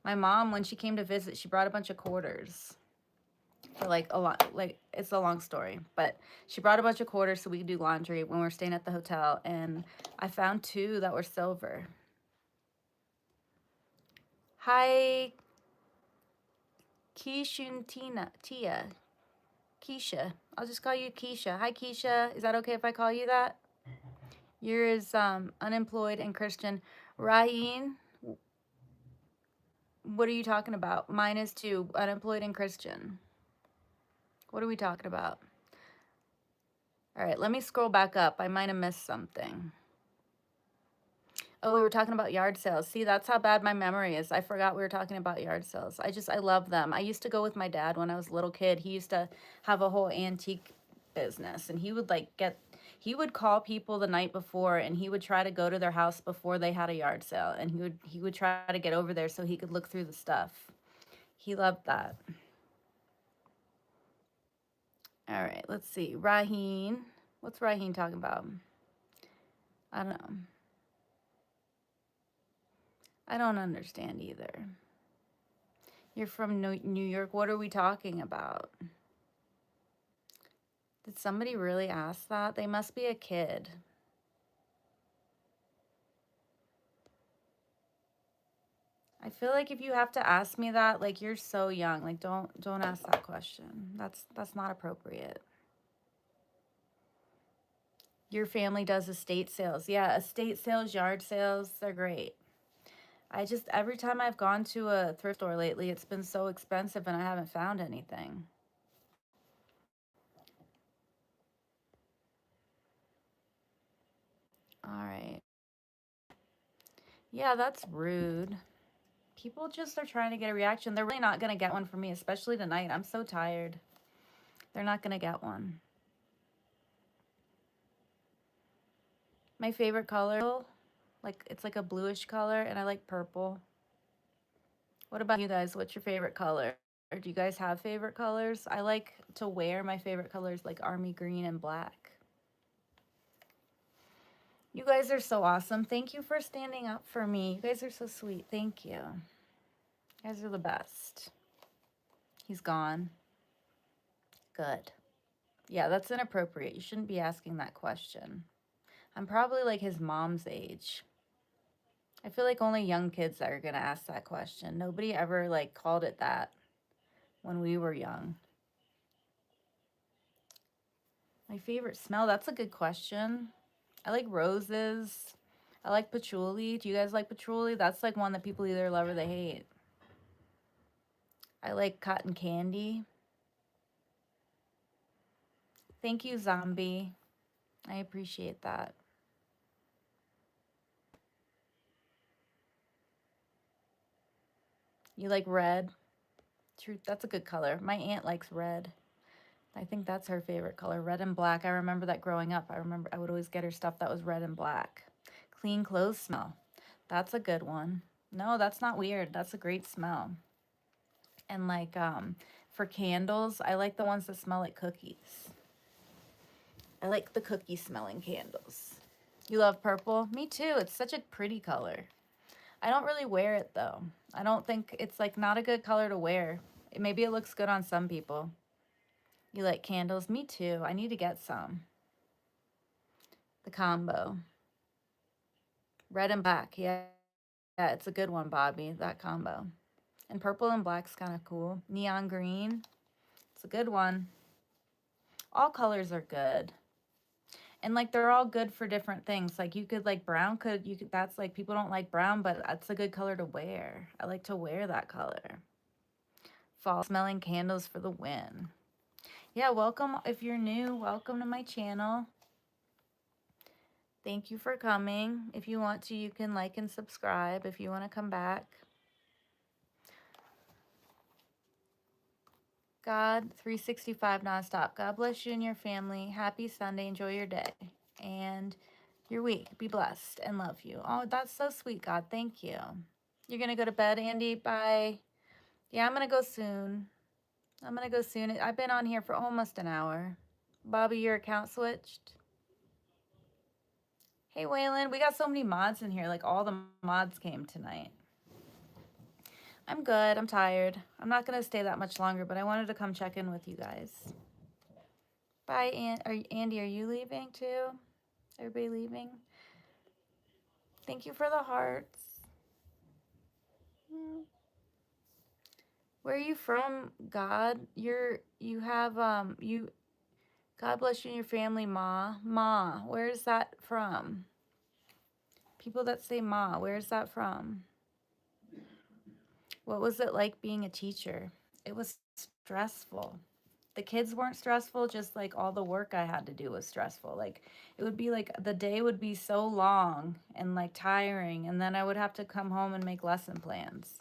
My mom, when she came to visit, she brought a bunch of quarters for like a lot. Like it's a long story, but she brought a bunch of quarters so we could do laundry when we were staying at the hotel. And I found two that were silver. Hi, Kishun Tia. Keisha. I'll just call you Keisha. Hi, Keisha. Is that okay if I call you that? You're as unemployed and Christian. Raheen, what are you talking about? Mine is too. Unemployed and Christian. What are we talking about? All right, let me scroll back up. I might have missed something. Oh, we were talking about yard sales. See, that's how bad my memory is. I forgot we were talking about yard sales. I love them. I used to go with my dad when I was a little kid. He used to have a whole antique business, and he would he would call people the night before, and he would try to go to their house before they had a yard sale, and he would try to get over there so he could look through the stuff. He loved that. All right, let's see. Raheen. What's Raheen talking about? I don't know. I don't understand either. You're from New York. What are we talking about? Did somebody really ask that? They must be a kid. I feel like if you have to ask me that, like you're so young. Like don't ask that question. That's not appropriate. Your family does estate sales. Yeah, estate sales, yard sales, they're great. I just every time I've gone to a thrift store lately, it's been so expensive and I haven't found anything. All right. Yeah, that's rude. People just are trying to get a reaction. They're really not going to get one from me, especially tonight. I'm so tired. They're not going to get one. My favorite color, like it's like a bluish color, and I like purple. What about you guys? What's your favorite color? Or do you guys have favorite colors? I like to wear my favorite colors like army green and black. You guys are so awesome. Thank you for standing up for me. You guys are so sweet. Thank you. You guys are the best. He's gone. Good. Yeah, that's inappropriate. You shouldn't be asking that question. I'm probably like his mom's age. I feel like only young kids are going to ask that question. Nobody ever like called it that when we were young. My favorite smell, that's a good question. I like roses. I like patchouli. Do you guys like patchouli? That's like one that people either love or they hate. I like cotton candy. Thank you, zombie. I appreciate that. You like red? Truth, that's a good color. My aunt likes red. I think that's her favorite color, red and black. I remember that growing up. I remember I would always get her stuff that was red and black. Clean clothes smell. That's a good one. No, that's not weird. That's a great smell. And like for candles, I like the ones that smell like cookies. I like the cookie smelling candles. You love purple? Me too. It's such a pretty color. I don't really wear it though. I don't think it's like not a good color to wear. Maybe it looks good on some people. You like candles? Me too. I need to get some. The combo. Red and black. Yeah. Yeah, it's a good one, Bobby, that combo. And purple and black's kind of cool. Neon green. It's a good one. All colors are good. And like they're all good for different things. Like you could like brown could you could that's like people don't like brown, but that's a good color to wear. I like to wear that color. Fall smelling candles for the win. Yeah, welcome if you're new. Welcome to my channel. Thank you for coming. If you want to, you can like and subscribe if you want to come back. God, 365 nonstop. God bless you and your family. Happy Sunday. Enjoy your day and your week. Be blessed and love you. Oh, that's so sweet, God. Thank you. You're going to go to bed, Andy? Bye. Yeah, I'm going to go soon. I've been on here for almost an hour. Bobby, your account switched? Hey, Waylon, we got so many mods in here. Like, all the mods came tonight. I'm good. I'm tired. I'm not going to stay that much longer, but I wanted to come check in with you guys. Bye, Andy. Are you leaving too? Everybody leaving? Thank you for the hearts. Where are you from, God? You have you God bless you and your family, Ma. Ma, where's that from? People that say Ma, where's that from? What was it like being a teacher? It was stressful. The kids weren't stressful, just like all the work I had to do was stressful. Like it would be like the day would be so long and like tiring, and then I would have to come home and make lesson plans.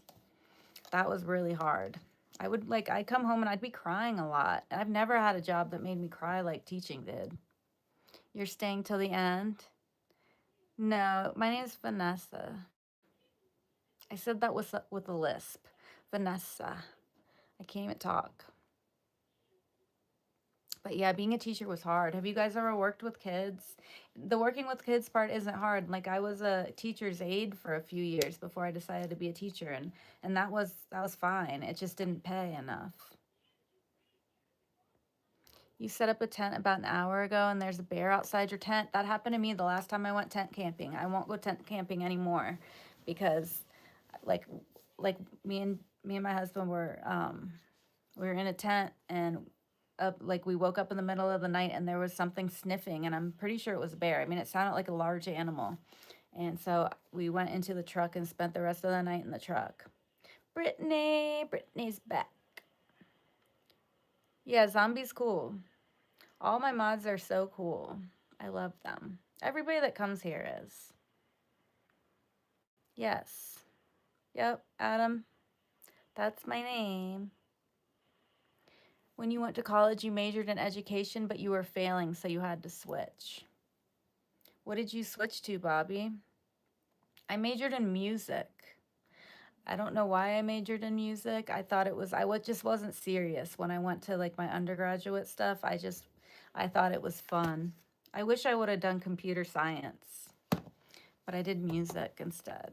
That was really hard. I'd come home and I'd be crying a lot. I've never had a job that made me cry like teaching did. You're staying till the end? No, my name is Vanessa. I said that with a lisp. Vanessa. I can't even talk. But yeah, being a teacher was hard. Have you guys ever worked with kids? The working with kids part isn't hard. Like I was a teacher's aide for a few years before I decided to be a teacher, and that was fine. It just didn't pay enough. You set up a tent about an hour ago and there's a bear outside your tent. That happened to me the last time I went tent camping. I won't go tent camping anymore because like like me and my husband were we were in a tent and like we woke up in the middle of the night and there was something sniffing and I'm pretty sure it was a bear. I mean, it sounded like a large animal. And so we went into the truck and spent the rest of the night in the truck. Brittany's back. Yeah, zombie's cool. All my mods are so cool. I love them. Everybody that comes here is. Yes. Yep, Adam. That's my name. When you went to college, you majored in education, but you were failing, so you had to switch. What did you switch to, Bobby? I majored in music. I don't know why I majored in music. I thought it was, just wasn't serious when I went to like my undergraduate stuff. I thought it was fun. I wish I would have done computer science, but I did music instead.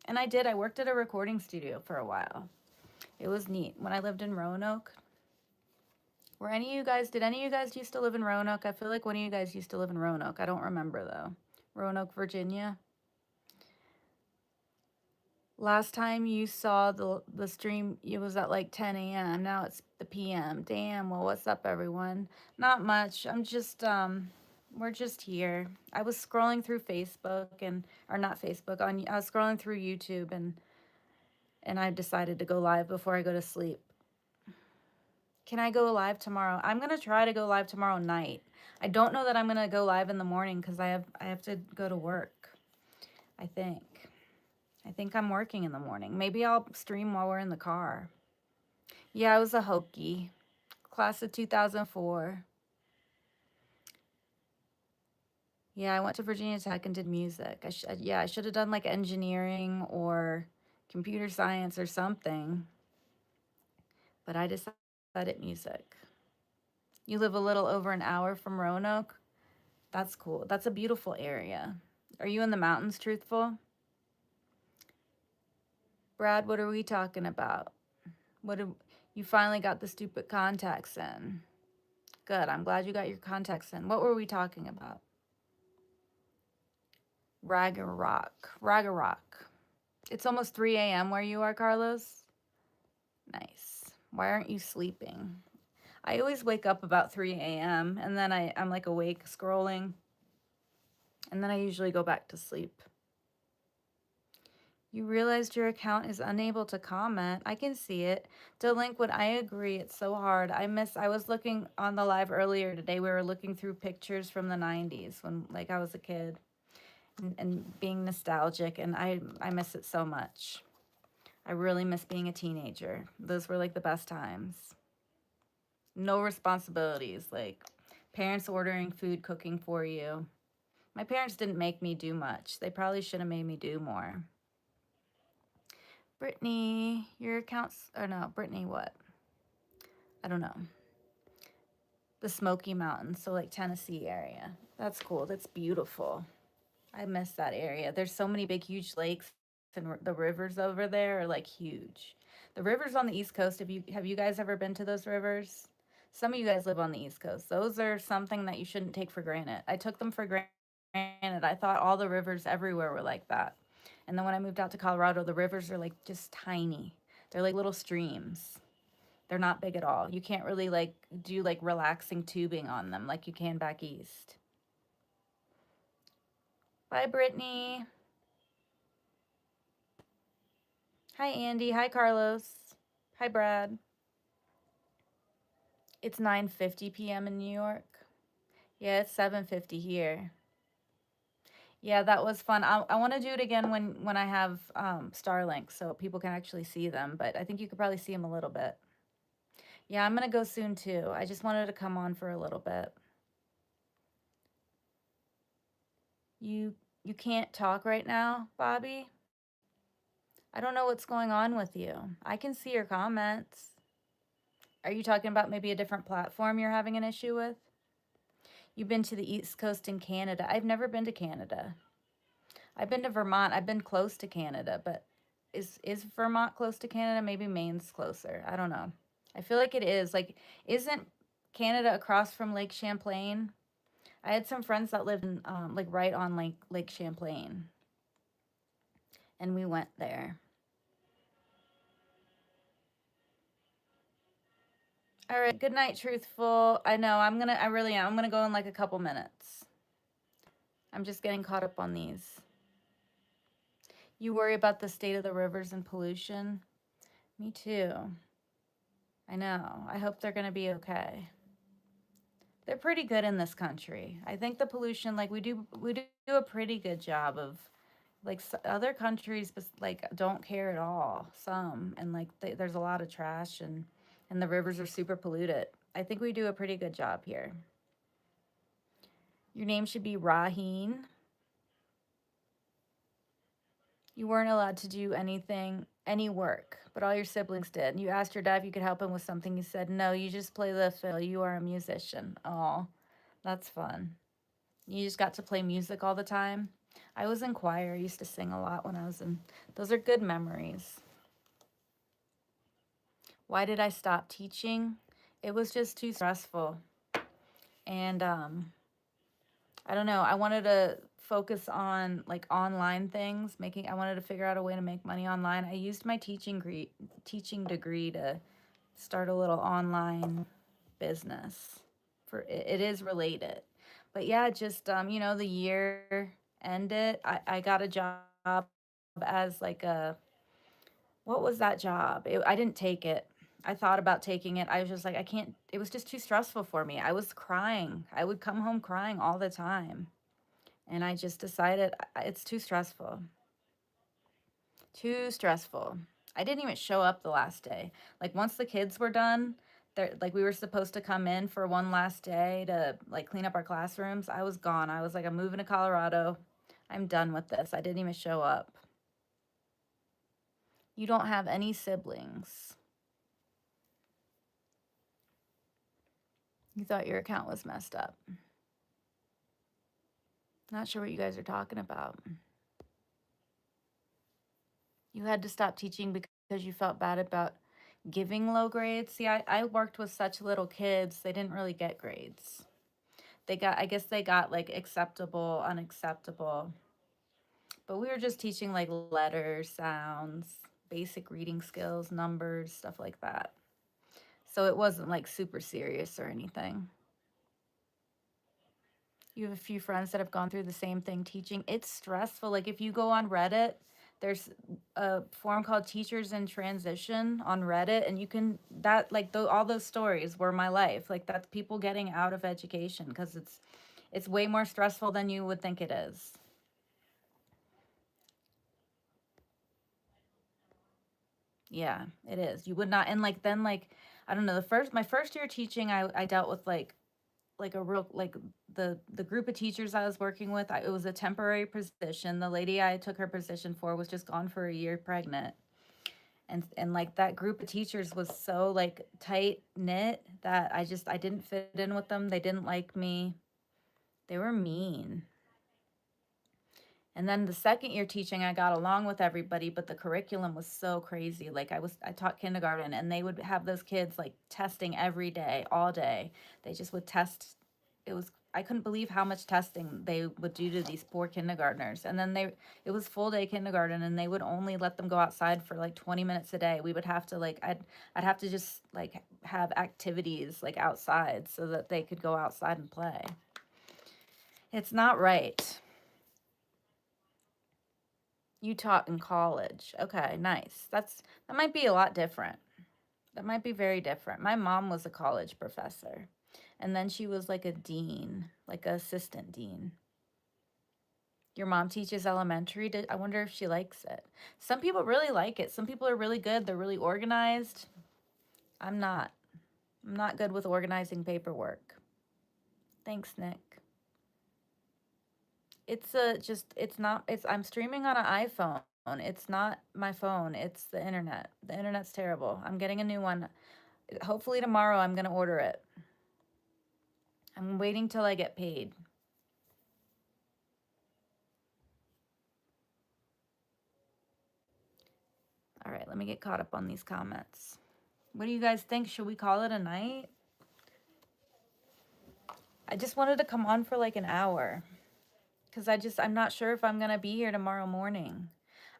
And I worked at a recording studio for a while. It was neat. When I lived in Roanoke, did any of you guys used to live in Roanoke? I feel like one of you guys used to live in Roanoke. I don't remember though. Roanoke, Virginia. Last time you saw the stream, it was at like 10 a.m. Now it's the p.m. Damn, well, what's up, everyone? Not much. We're just here. I was scrolling through Facebook or not Facebook, I was scrolling through YouTube and I decided to go live before I go to sleep. Can I go live tomorrow? I'm gonna try to go live tomorrow night. I don't know that I'm gonna go live in the morning because I have to go to work. I think. I think I'm working in the morning. Maybe I'll stream while we're in the car. Yeah, I was a Hokie. Class of 2004. Yeah, I went to Virginia Tech and did music. I should have done like engineering or computer science or something. But I decided music. You live a little over an hour from Roanoke? That's cool. That's a beautiful area. Are you in the mountains, Truthful? Brad, what are we talking about? You finally got the stupid contacts in. Good. I'm glad you got your contacts in. What were we talking about? Ragnarok. It's almost 3 a.m. where you are, Carlos? Nice. Why aren't you sleeping? I always wake up about 3 a.m. and then I'm like awake scrolling. And then I usually go back to sleep. You realized your account is unable to comment. I can see it. Delinquent, I agree. It's so hard. I was looking on the live earlier today. We were looking through pictures from the 90s when like I was a kid. and being nostalgic, and I miss it so much. I really miss being a teenager. Those were like the best times. No responsibilities, like parents ordering food, cooking for you. My parents didn't make me do much. They probably should have made me do more. Brittany, your accounts, or no, Brittany, what? I don't know. The Smoky Mountains, so like Tennessee area. That's cool. That's beautiful. I miss that area. There's so many big, huge lakes, and the rivers over there are like huge. The rivers on the East Coast. Have you guys ever been to those rivers? Some of you guys live on the East Coast. Those are something that you shouldn't take for granted. I took them for granted. I thought all the rivers everywhere were like that. And then when I moved out to Colorado, the rivers are like just tiny. They're like little streams. They're not big at all. You can't really like do like relaxing tubing on them like you can back east. Bye, Brittany. Hi, Andy. Hi, Carlos. Hi, Brad. It's 9:50 p.m. in New York. Yeah, it's 7:50 here. Yeah, that was fun. I want to do it again when I have Starlink so people can actually see them, but I think you could probably see them a little bit. Yeah, I'm gonna go soon too. I just wanted to come on for a little bit. You can't talk right now, Bobby? I don't know what's going on with you. I can see your comments. Are you talking about maybe a different platform you're having an issue with? You've been to the East Coast in Canada. I've never been to Canada. I've been to Vermont. I've been close to Canada, but is Vermont close to Canada? Maybe Maine's closer. I don't know. I feel like it is. Like, isn't Canada across from Lake Champlain? I had some friends that lived in like right on Lake Champlain, and we went there. All right. Good night, truthful. I know. I really am. I'm gonna go in like a couple minutes. I'm just getting caught up on these. You worry about the state of the rivers and pollution? Me too. I know. I hope they're going to be okay. They're pretty good in this country. I think the pollution, like we do a pretty good job of like other countries like don't care at all. Some and like there's a lot of trash and the rivers are super polluted. I think we do a pretty good job here. Your name should be Raheen. You weren't allowed to do anything, any work, but all your siblings did. You asked your dad if you could help him with something. He said, "No, you just play the fiddle. You are a musician." Oh, that's fun. You just got to play music all the time. I was in choir. I used to sing a lot when I was in. Those are good memories. Why did I stop teaching? It was just too stressful. And I don't know. I wanted to focus on like online things, making I wanted to figure out a way to make money online. I used my teaching degree to start a little online business. For it is related. But yeah, just the year ended. I got a job as like a what was that job? I didn't take it. I thought about taking it. I was just like I can't. It was just too stressful for me. I was crying. I would come home crying all the time. And I just decided it's too stressful. Too stressful. I didn't even show up the last day. Like once the kids were done, like we were supposed to come in for one last day to like clean up our classrooms. I was gone. I was like, I'm moving to Colorado. I'm done with this. I didn't even show up. You don't have any siblings. You thought your account was messed up. Not sure what you guys are talking about. You had to stop teaching because you felt bad about giving low grades. See, I worked with such little kids, they didn't really get grades. I guess they got like acceptable, unacceptable. But we were just teaching like letters, sounds, basic reading skills, numbers, stuff like that. So it wasn't like super serious or anything. You have a few friends that have gone through the same thing teaching. It's stressful. Like if you go on Reddit, there's a forum called Teachers in Transition on Reddit, and you can that like all those stories were my life. Like that's people getting out of education because it's way more stressful than you would think it is. Yeah, it is. You would not, and like then like I don't know, my first year teaching, I dealt with like a real like the group of teachers I was working with, it was a temporary position. The lady I took her position for was just gone for a year pregnant. And like that group of teachers was so like tight knit that I didn't fit in with them. They didn't like me. They were mean. And then the second year teaching, I got along with everybody, but the curriculum was so crazy. Like I taught kindergarten, and they would have those kids like testing every day, all day. They just would test. I couldn't believe how much testing they would do to these poor kindergartners. And then it was full day kindergarten, and they would only let them go outside for like 20 minutes a day. We would have to like, I'd have to just like have activities like outside so that they could go outside and play. It's not right. You taught in college. Okay, nice. That might be a lot different. That might be very different. My mom was a college professor, and then she was like a dean, like an assistant dean. Your mom teaches elementary. I wonder if she likes it. Some people really like it. Some people are really good. They're really organized. I'm not. I'm not good with organizing paperwork. Thanks, Nick. It's not, I'm streaming on an iPhone. It's not my phone, it's the internet. The internet's terrible. I'm getting a new one. Hopefully tomorrow I'm gonna order it. I'm waiting till I get paid. All right, let me get caught up on these comments. What do you guys think? Should we call it a night? I just wanted to come on for like an hour because I'm not sure if I'm gonna be here tomorrow morning.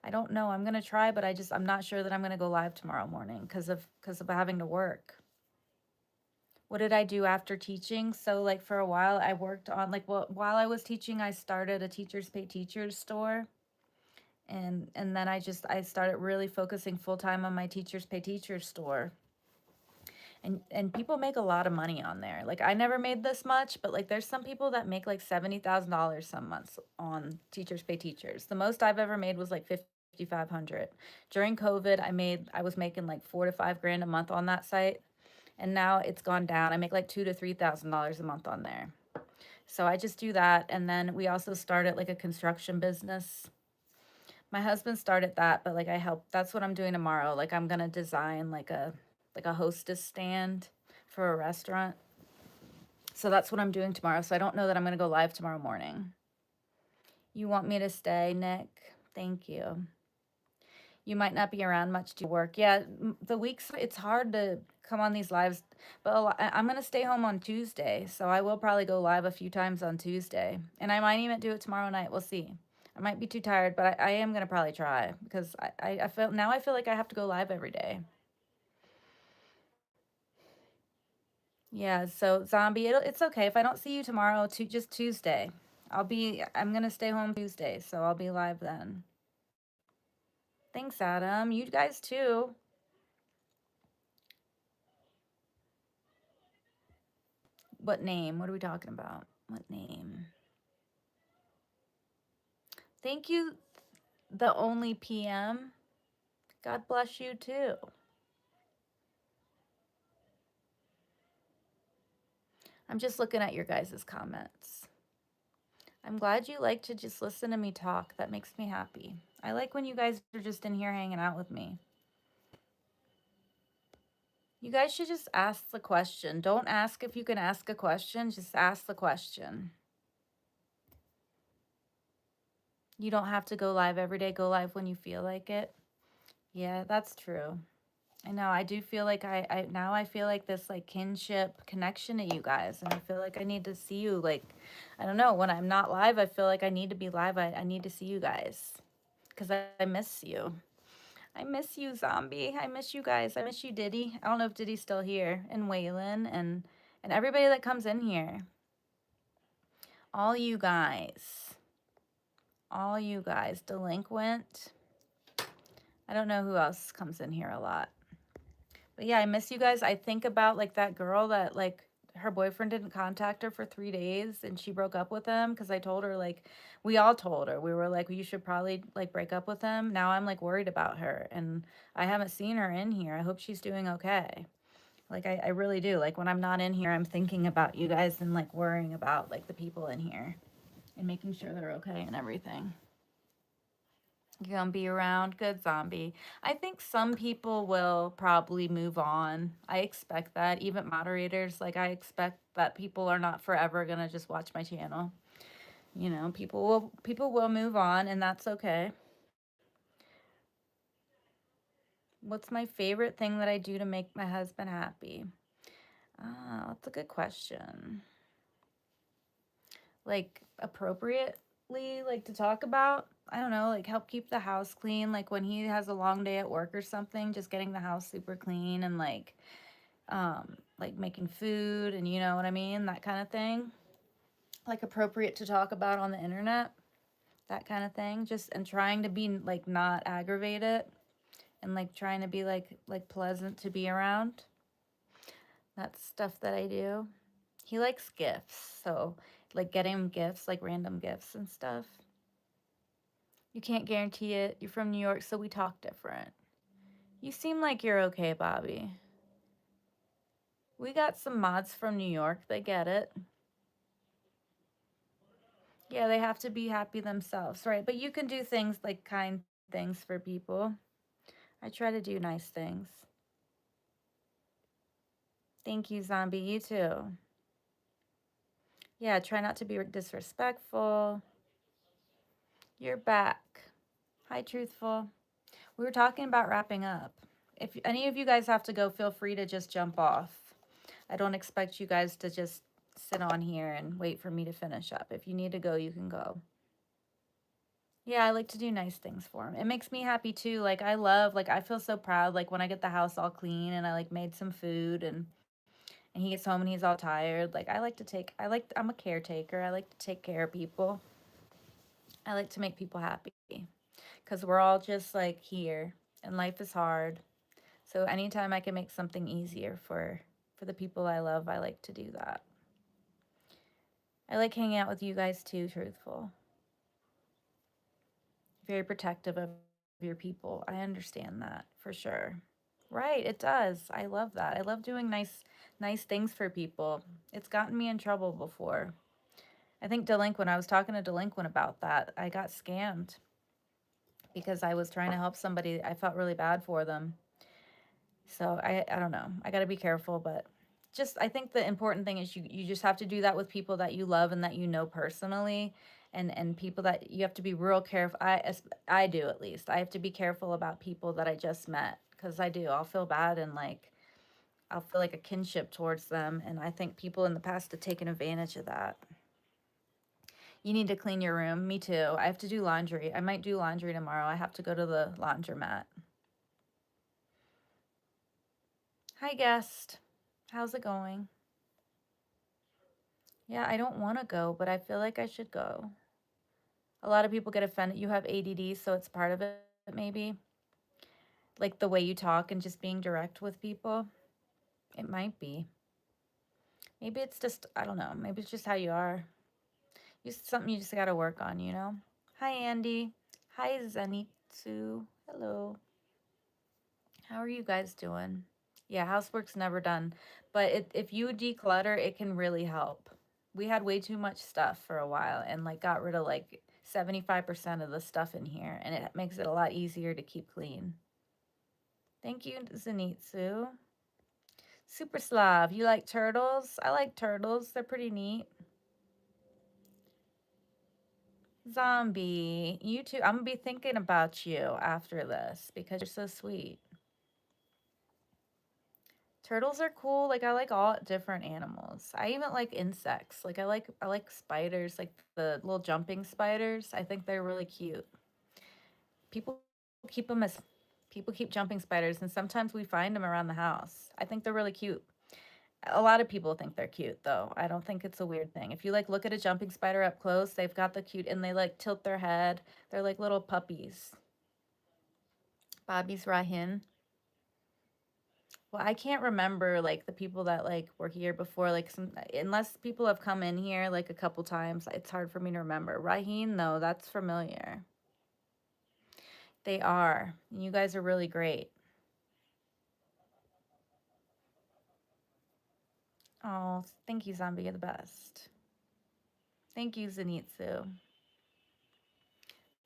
I don't know. I'm gonna try, but I'm not sure that I'm gonna go live tomorrow morning because of having to work. What did I do after teaching? So like for a while I worked on while I was teaching, I started a Teachers Pay Teachers store. And then I started really focusing full time on my Teachers Pay Teachers store. And people make a lot of money on there. Like I never made this much, but like there's some people that make like $70,000 some months on Teachers Pay Teachers. The most I've ever made was like 5,500. During COVID, I was making like 4 to 5 grand a month on that site, and now it's gone down. I make like $2,000 to $3,000 a month on there. So I just do that, and then we also started like a construction business. My husband started that, but like I help. That's what I'm doing tomorrow. Like I'm gonna design like a hostess stand for a restaurant. So that's what I'm doing tomorrow. So I don't know that I'm gonna go live tomorrow morning. You want me to stay, Nick? Thank you. You might not be around much to work. Yeah, the weeks it's hard to come on these lives, but I'm gonna stay home on Tuesday, so I will probably go live a few times on Tuesday, and I might even do it tomorrow night. We'll see. I might be too tired, but I am gonna probably try because I feel like I have to go live every day. Yeah, so zombie, it's okay if I don't see you tomorrow. Just Tuesday. I'm gonna stay home Tuesday, so I'll be live then. Thanks, Adam. You guys too. What name? What are we talking about? What name? Thank you, the only PM. God bless you too. I'm just looking at your guys' comments. I'm glad you like to just listen to me talk. That makes me happy. I like when you guys are just in here hanging out with me. You guys should just ask the question. Don't ask if you can ask a question, just ask the question. You don't have to go live every day. Go live when you feel like it. Yeah, that's true. I know. I do feel like I feel like this like kinship connection to you guys, and I feel like I need to see you. Like, I don't know. When I'm not live, I feel like I need to be live. I need to see you guys because I miss you. I miss you, Zombie. I miss you guys. I miss you, Diddy. I don't know if Diddy's still here, and Waylon, and everybody that comes in here. All you guys. All you guys. Delinquent. I don't know who else comes in here a lot. But yeah, I miss you guys. I think about like that girl that like her boyfriend didn't contact her for 3 days and she broke up with him because I told her, like, we all told her, we were like, well, you should probably like break up with him. Now I'm like worried about her and I haven't seen her in here. I hope she's doing okay. Like, I really do. Like, when I'm not in here, I'm thinking about you guys and like worrying about like the people in here and making sure they're okay and everything. You're gonna be around. Good, zombie. I think some people will probably move on. I expect that. Even moderators, like, I expect that people are not forever gonna just watch my channel. You know, people will move on, and that's okay. What's my favorite thing that I do to make my husband happy? Ah, that's a good question. Like, appropriately, like, to talk about? I don't know, like, help keep the house clean. Like, when he has a long day at work or something, just getting the house super clean and like making food, and you know what I mean, that kind of thing. Like, appropriate to talk about on the internet, that kind of thing. Just and trying to be like not aggravated and like trying to be like pleasant to be around. That's stuff that I do. He likes gifts, so like getting him gifts, like random gifts and stuff. You can't guarantee it. You're from New York, so we talk different. You seem like you're okay, Bobby. We got some mods from New York. They get it. Yeah, they have to be happy themselves, right? But you can do things like kind things for people. I try to do nice things. Thank you, Zombie. You too. Yeah, try not to be disrespectful. You're back. Hi, Truthful. We were talking about wrapping up. If any of you guys have to go, feel free to just jump off. I don't expect you guys to just sit on here and wait for me to finish up. If you need to go, you can go. Yeah, I like to do nice things for him. It makes me happy too. Like, I feel so proud like when I get the house all clean and I like made some food and he gets home and he's all tired. Like, I'm a caretaker. I like to take care of people. I like to make people happy because we're all just like here and life is hard. So anytime I can make something easier for the people I love, I like to do that. I like hanging out with you guys too, Truthful. Very protective of your people. I understand that for sure. Right, it does. I love that. I love doing nice things for people. It's gotten me in trouble before. I think Delinquent, I was talking to Delinquent about that. I got scammed because I was trying to help somebody. I felt really bad for them. So I don't know. I got to be careful, but just I think the important thing is you just have to do that with people that you love and that you know personally, and people that you have to be real careful. I do, at least. I have to be careful about people that I just met because I do. I'll feel bad and like I'll feel like a kinship towards them, and I think people in the past have taken advantage of that. You need to clean your room. Me too. I have to do laundry. I might do laundry tomorrow. I have to go to the laundromat. Hi, guest. How's it going? Yeah, I don't want to go, but I feel like I should go. A lot of people get offended. You have ADD, so it's part of it, maybe. Like the way you talk and just being direct with people. It might be. Maybe it's just, I don't know. Maybe it's just how you are. Something you just got to work on, you know? Hi, Andy. Hi, Zenitsu. Hello. How are you guys doing? Yeah, housework's never done. But if you declutter, it can really help. We had way too much stuff for a while and like got rid of like 75% of the stuff in here, and it makes it a lot easier to keep clean. Thank you, Zenitsu. Super Slav, you like turtles? I like turtles. They're pretty neat. Zombie, you too. I'm gonna be thinking about you after this because you're so sweet. Turtles are cool. Like, I like all different animals. I even like insects. Like, I like spiders, like the little jumping spiders. I think they're really cute. People keep them as people keep jumping spiders, and sometimes we find them around the house. I think they're really cute. A lot of people think they're cute, though. I don't think it's a weird thing. If you like look at a jumping spider up close, they've got the cute, and they like tilt their head. They're like little puppies. Bobby's Rahin. Well, I can't remember like the people that like were here before. Like some, unless people have come in here like a couple times, it's hard for me to remember. Raheen, though, that's familiar. They are. You guys are really great. Oh, thank you, Zombie. You're the best. Thank you, Zenitsu.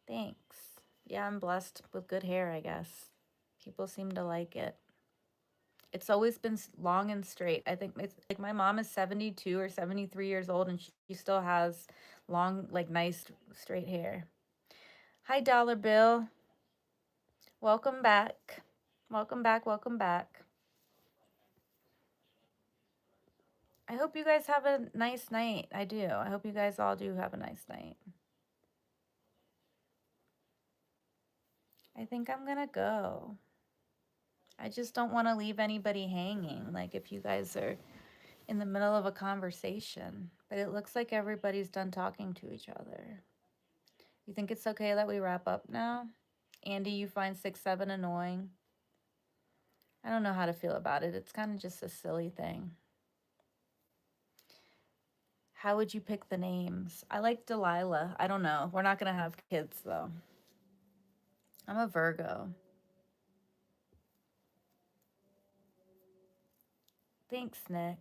Thanks. Yeah, I'm blessed with good hair, I guess. People seem to like it. It's always been long and straight. I think it's like my mom is 72 or 73 years old and she still has long, like nice straight hair. Hi, Dollar Bill. Welcome back. Welcome back. Welcome back. I hope you guys have a nice night. I do. I hope you guys all do have a nice night. I think I'm gonna go. I just don't want to leave anybody hanging. Like if you guys are in the middle of a conversation, but it looks like everybody's done talking to each other. You think it's okay that we wrap up now? Andy, you find 6-7 annoying? I don't know how to feel about it. It's kind of just a silly thing. How would you pick the names? I like Delilah. I don't know. We're not going to have kids, though. I'm a Virgo. Thanks, Nick.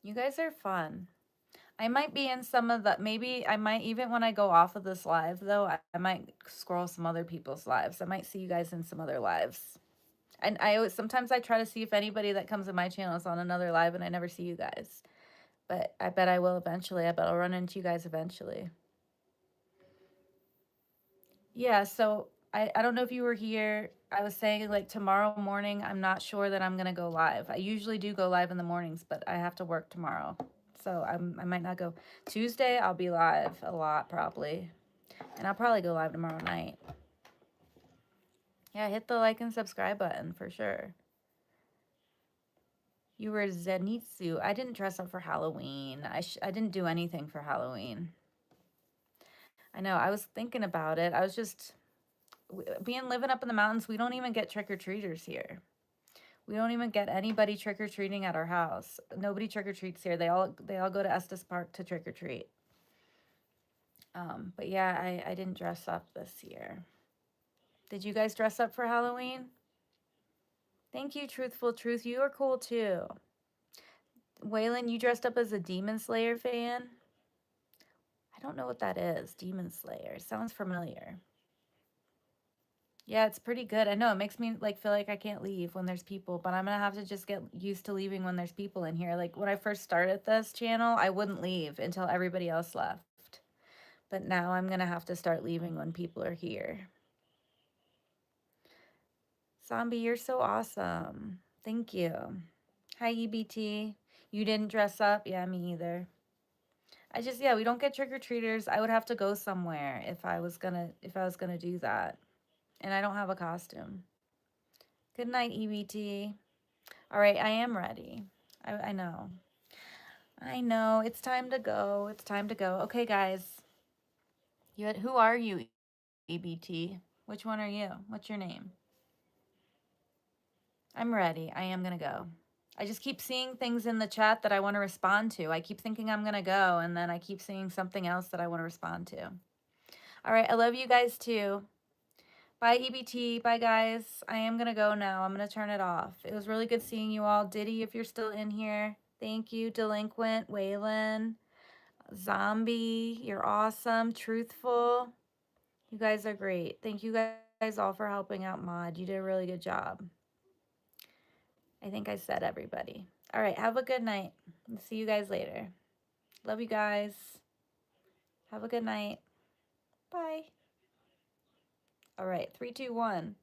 You guys are fun. I might be in some of the, maybe I might, even when I go off of this live, though, I might scroll some other people's lives. I might see you guys in some other lives. And I always, sometimes I try to see if anybody that comes in my channel is on another live and I never see you guys. But I bet I will eventually. I bet I'll run into you guys eventually. Yeah, so I don't know if you were here. I was saying like tomorrow morning, I'm not sure that I'm gonna go live. I usually do go live in the mornings, but I have to work tomorrow. So I might not go. Tuesday, I'll be live a lot probably. And I'll probably go live tomorrow night. Yeah, hit the like and subscribe button for sure. You were Zenitsu. I didn't dress up for Halloween. I didn't do anything for Halloween. I know. I was thinking about it. I was just being living up in the mountains. We don't even get trick-or-treaters here. We don't even get anybody trick-or-treating at our house. Nobody trick-or-treats here. They all go to Estes Park to trick-or-treat. But yeah, I didn't dress up this year. Did you guys dress up for Halloween? Thank you, Truthful Truth. You are cool too. Waylon, you dressed up as a Demon Slayer fan? I don't know what that is. Demon Slayer. Sounds familiar. Yeah, it's pretty good. I know it makes me like feel like I can't leave when there's people, but I'm gonna have to just get used to leaving when there's people in here. Like when I first started this channel, I wouldn't leave until everybody else left. But now I'm gonna have to start leaving when people are here. Zombie, you're so awesome. Thank you. Hi, EBT. You didn't dress up? Yeah, me either. Yeah, we don't get trick-or-treaters. I would have to go somewhere if I was gonna do that. And I don't have a costume. Good night, EBT. All right, I am ready. I know. I know. It's time to go. It's time to go. Okay, guys. Who are you, EBT? Which one are you? What's your name? I'm ready. I am going to go. I just keep seeing things in the chat that I want to respond to. I keep thinking I'm going to go, and then I keep seeing something else that I want to respond to. All right, I love you guys too. Bye, EBT. Bye, guys. I am going to go now. I'm going to turn it off. It was really good seeing you all. Diddy, if you're still in here. Thank you. Delinquent, Waylon, Zombie, you're awesome. Truthful. You guys are great. Thank you guys all for helping out Mod. You did a really good job. I think I said everybody. All right, have a good night. See you guys later. Love you guys. Have a good night. Bye. All right, 3, 2, 1.